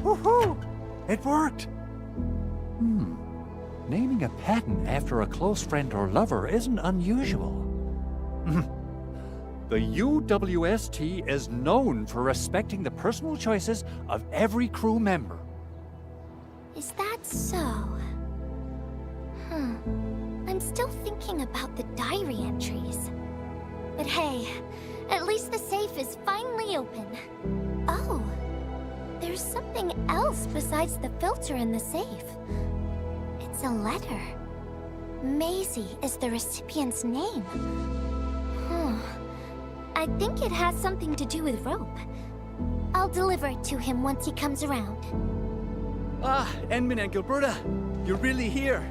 Woohoo! It worked! Naming a patent after a close friend or lover isn't unusual. The UWST is known for respecting the personal choices of every crew member. Is that so? I'm still thinking about the diary entries. But hey, at least the safe is finally open. Oh, there's something else besides the filter in the safe. It's a letter. Maisie is the recipient's name. I think it has something to do with Rope. I'll deliver it to him once he comes around. Ah, Enmin and Gilberta, you're really here.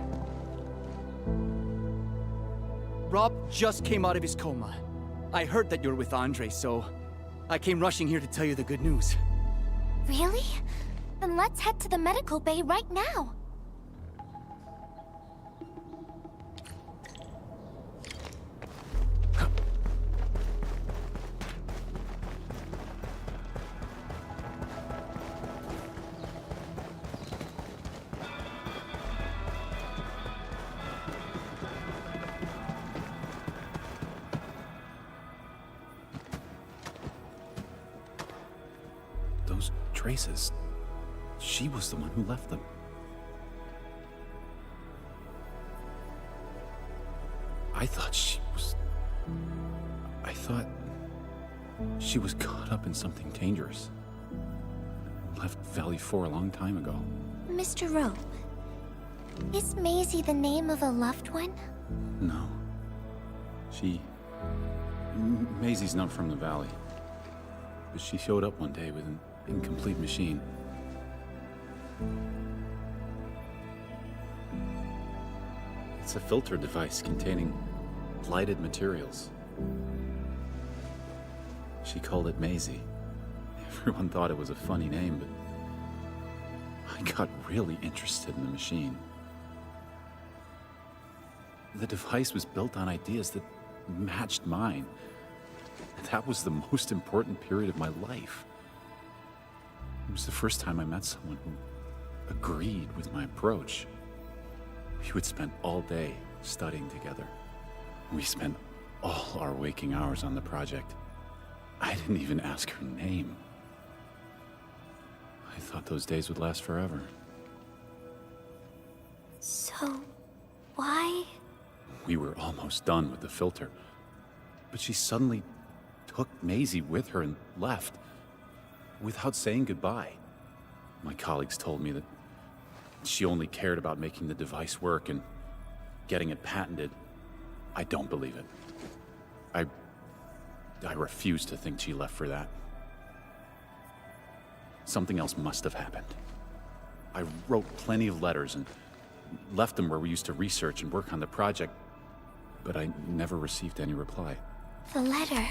Rob just came out of his coma. I heard that you're with Andre, so I came rushing here to tell you the good news. Really? Then let's head to the medical bay right now. Those traces. She was the one who left them. I thought she was caught up in something dangerous. Left Valley 4 a long time ago. Mr. Rope, is Maisie the name of a loved one? No. Maisie's not from the Valley. But she showed up one day with an incomplete machine. It's a filter device containing blighted materials. She called it Maisie. Everyone thought it was a funny name, but I got really interested in the machine. The device was built on ideas that matched mine. That was the most important period of my life. It was the first time I met someone who agreed with my approach. We would spend all day studying together. We spent all our waking hours on the project. I didn't even ask her name. I thought those days would last forever. So, why? We were almost done with the filter, but she suddenly took Maisie with her and left, without saying goodbye. My colleagues told me that she only cared about making the device work and getting it patented. I don't believe it. I refuse to think she left for that. Something else must have happened. I wrote plenty of letters and left them where we used to research and work on the project, but I never received any reply. The letter.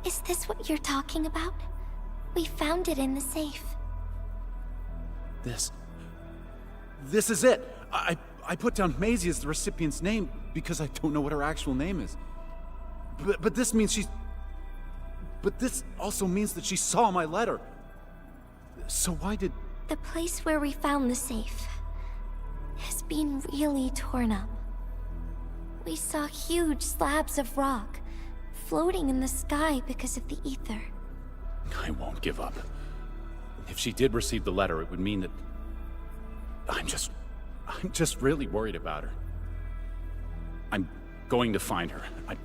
Is this what you're talking about? We found it in the safe. This is it! I put down Maisie as the recipient's name because I don't know what her actual name is. But this means she's... But this also means that she saw my letter. So why did... The place where we found the safe has been really torn up. We saw huge slabs of rock floating in the sky because of the ether. I won't give up. If she did receive the letter, it would mean that... I'm just really worried about her. I'm going to find her. I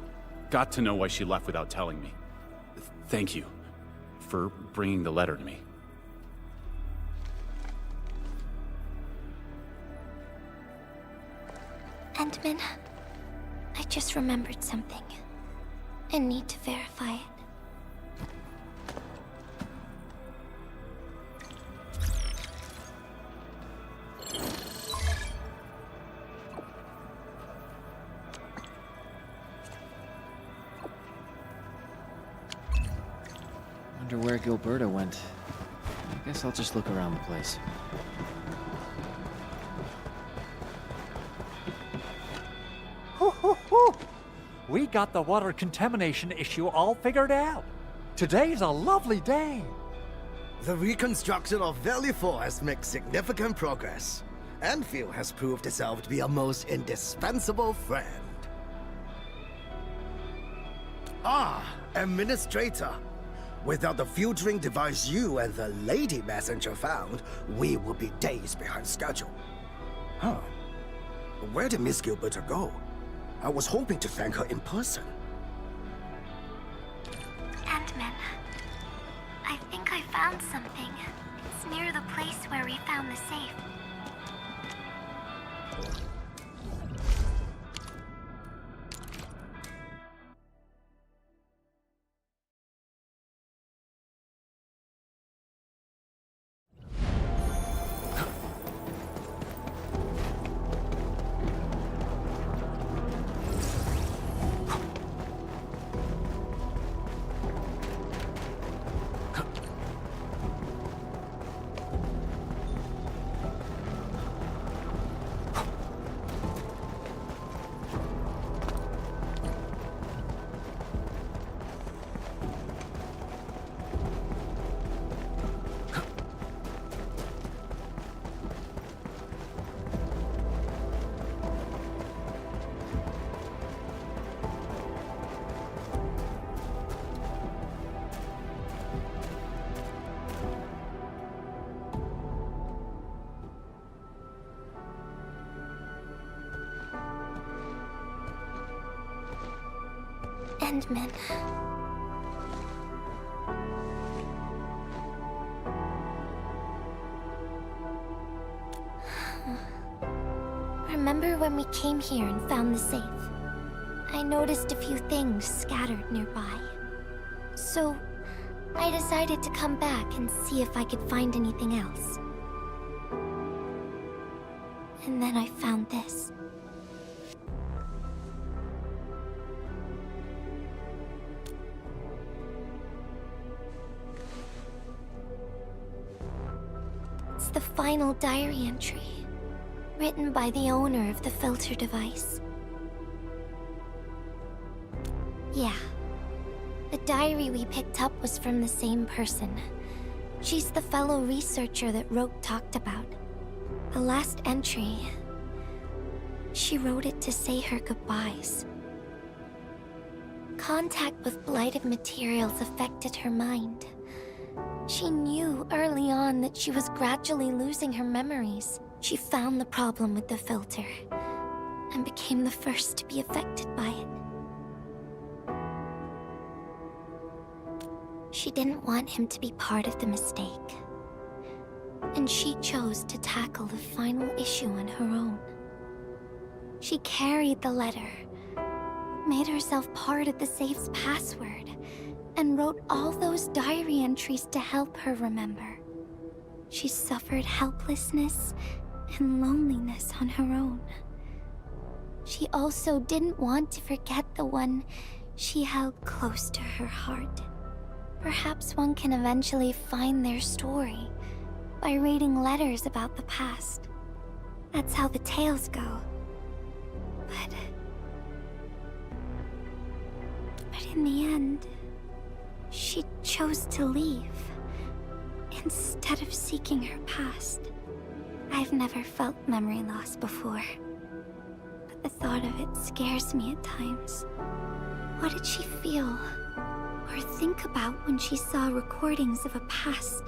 got to know why she left without telling me. Thank you for bringing the letter to me. Endman, I just remembered something. I need to verify it. Wonder where Gilberta went. I guess I'll just look around the place. We got the water contamination issue all figured out. Today's a lovely day. The reconstruction of Valley 4 has made significant progress. Endfield has proved itself to be a most indispensable friend. Ah, Administrator. Without the filtering device you and the lady messenger found, we would be days behind schedule. Huh. Where did Miss Gilberta go? I was hoping to thank her in person. Ant-Man, I think I found something. It's near the place where we found the safe. Endman. Remember when we came here and found the safe? I noticed a few things scattered nearby. So, I decided to come back and see if I could find anything else. And then I found this. It's the final diary entry, written by the owner of the filter device. Yeah. The diary we picked up was from the same person. She's the fellow researcher that Roke talked about. The last entry, she wrote it to say her goodbyes. Contact with blighted materials affected her mind. She knew early on that she was gradually losing her memories. She found the problem with the filter, and became the first to be affected by it. She didn't want him to be part of the mistake. And she chose to tackle the final issue on her own. She carried the letter, made herself part of the safe's password, and wrote all those diary entries to help her remember. She suffered helplessness and loneliness on her own. She also didn't want to forget the one she held close to her heart. Perhaps one can eventually find their story by reading letters about the past. That's how the tales go. But in the end, she chose to leave instead of seeking her past. I've never felt memory loss before, but the thought of it scares me at times. What did she feel or think about when she saw recordings of a past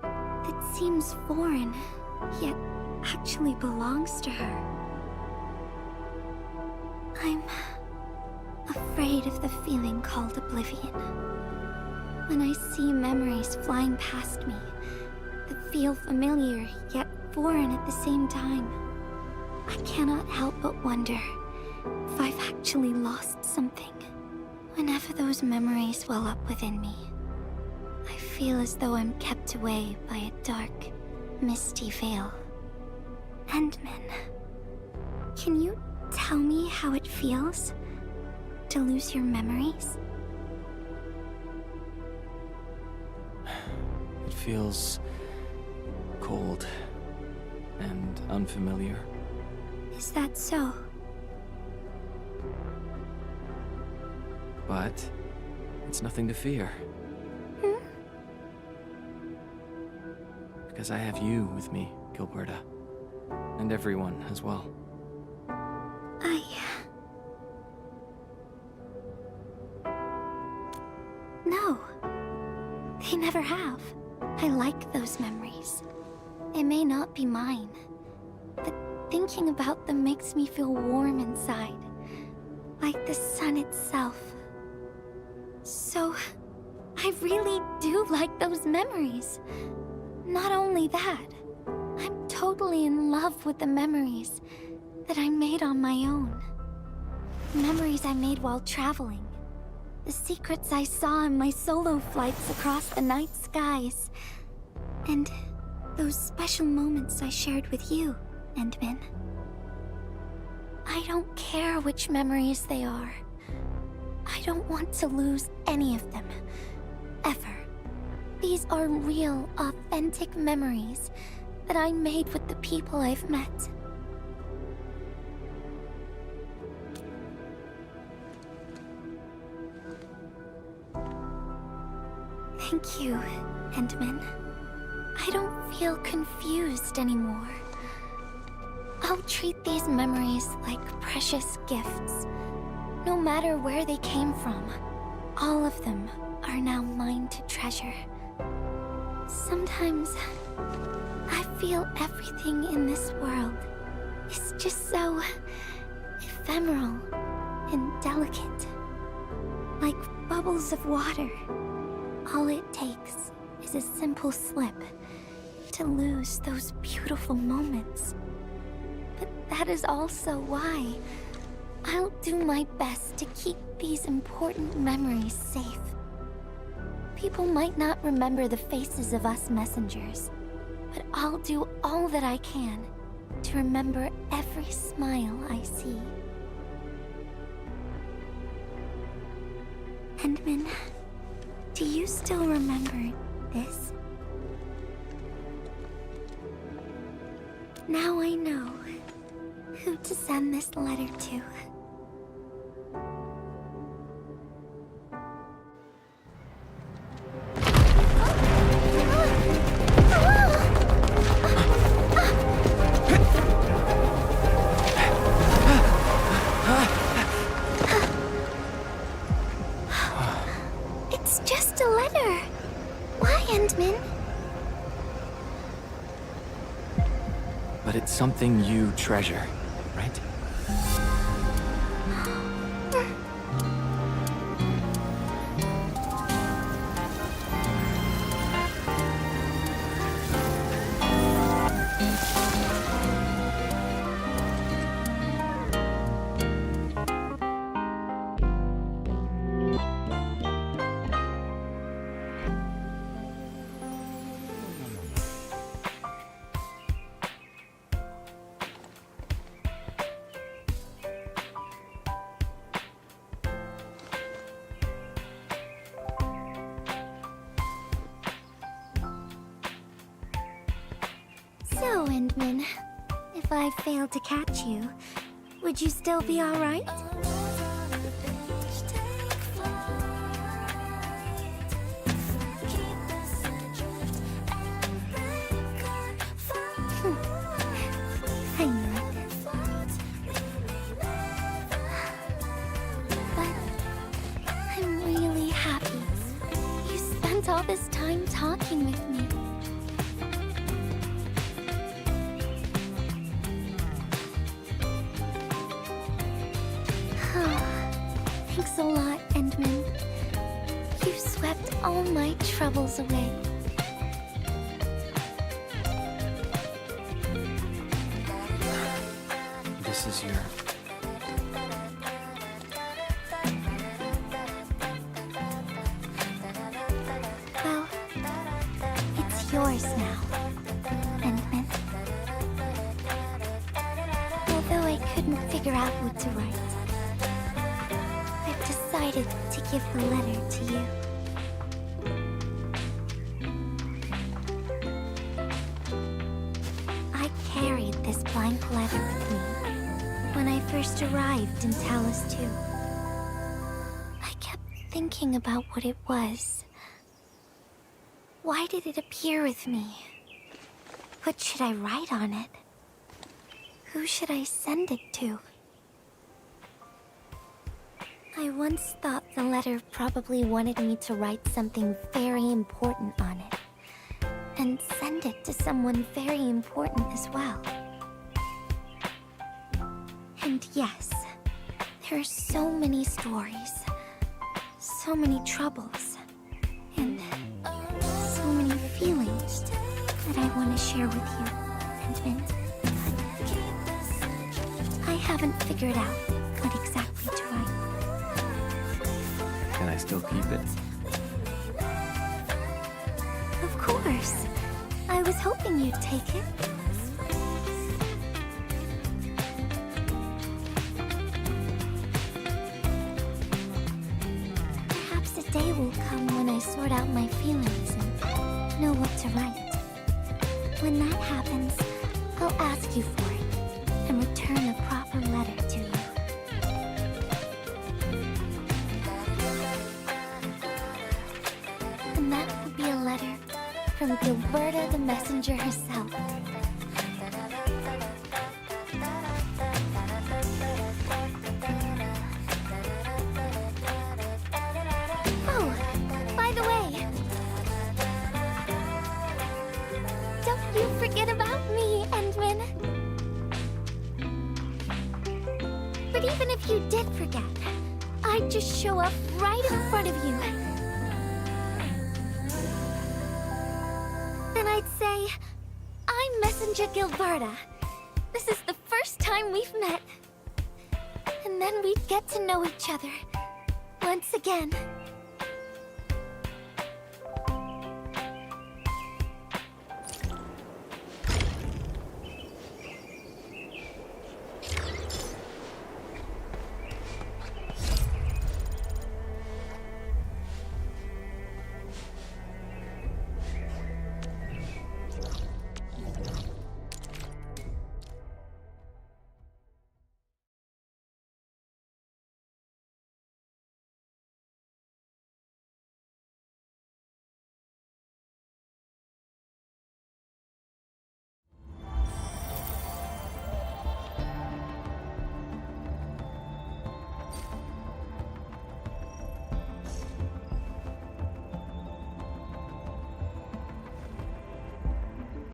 that seems foreign, yet actually belongs to her? I'm afraid of the feeling called oblivion. When I see memories flying past me that feel familiar yet foreign at the same time, I cannot help but wonder if I've actually lost something. Whenever those memories well up within me, I feel as though I'm kept away by a dark, misty veil. Endman, can you tell me how it feels to lose your memories? It feels cold and unfamiliar. Is that so? But it's nothing to fear. Because I have you with me, Gilberta. And everyone as well. No. They never have. I like those memories. It may not be mine, but thinking about them makes me feel warm inside. Like the sun itself. So, I really do like those memories. Not only that, I'm totally in love with the memories that I made on my own. Memories I made while traveling. The secrets I saw in my solo flights across the night skies. And those special moments I shared with you, Endman. I don't care which memories they are. I don't want to lose any of them. Ever. These are real, authentic memories that I made with the people I've met. Thank you, Endman. I don't feel confused anymore. I'll treat these memories like precious gifts. No matter where they came from, all of them are now mine to treasure. Sometimes, I feel everything in this world is just so ephemeral and delicate. Like bubbles of water. All it takes is a simple slip to lose those beautiful moments. But that is also why I'll do my best to keep these important memories safe. People might not remember the faces of us messengers, but I'll do all that I can to remember every smile I see. Endman, do you still remember this? Now I know who to send this letter to. It's just a letter. Why, Endman? But it's something you treasure, right? So, Endman, if I failed to catch you, would you still be alright? I knew it. But I'm really happy. You spent all this time talking with me. Thanks a lot, Endman. You swept all my troubles away. This is your... Well, it's yours now, Endman. Although I couldn't figure out what to write, I've decided to give the letter to you. I carried this blank letter with me when I first arrived in Talos 2. I kept thinking about what it was. Why did it appear with me? What should I write on it? Who should I send it to? I once thought the letter probably wanted me to write something very important on it. And send it to someone very important as well. And yes, there are so many stories, so many troubles, and so many feelings that I want to share with you, Endman. I haven't figured out what exactly to write. Can I still keep it? Of course. I was hoping you'd take it. Perhaps a day will come when I sort out my feelings and know what to write. When that happens, I'll ask you for it and return a proper letter to you. And that will be a letter from Gilberta the messenger herself. Oh, by the way, don't you forget about me, Endman. But even if you did forget, I'd just show up right in front of you. Then I'd say, I'm Messenger Gilberta. This is the first time we've met. And then we'd get to know each other once again.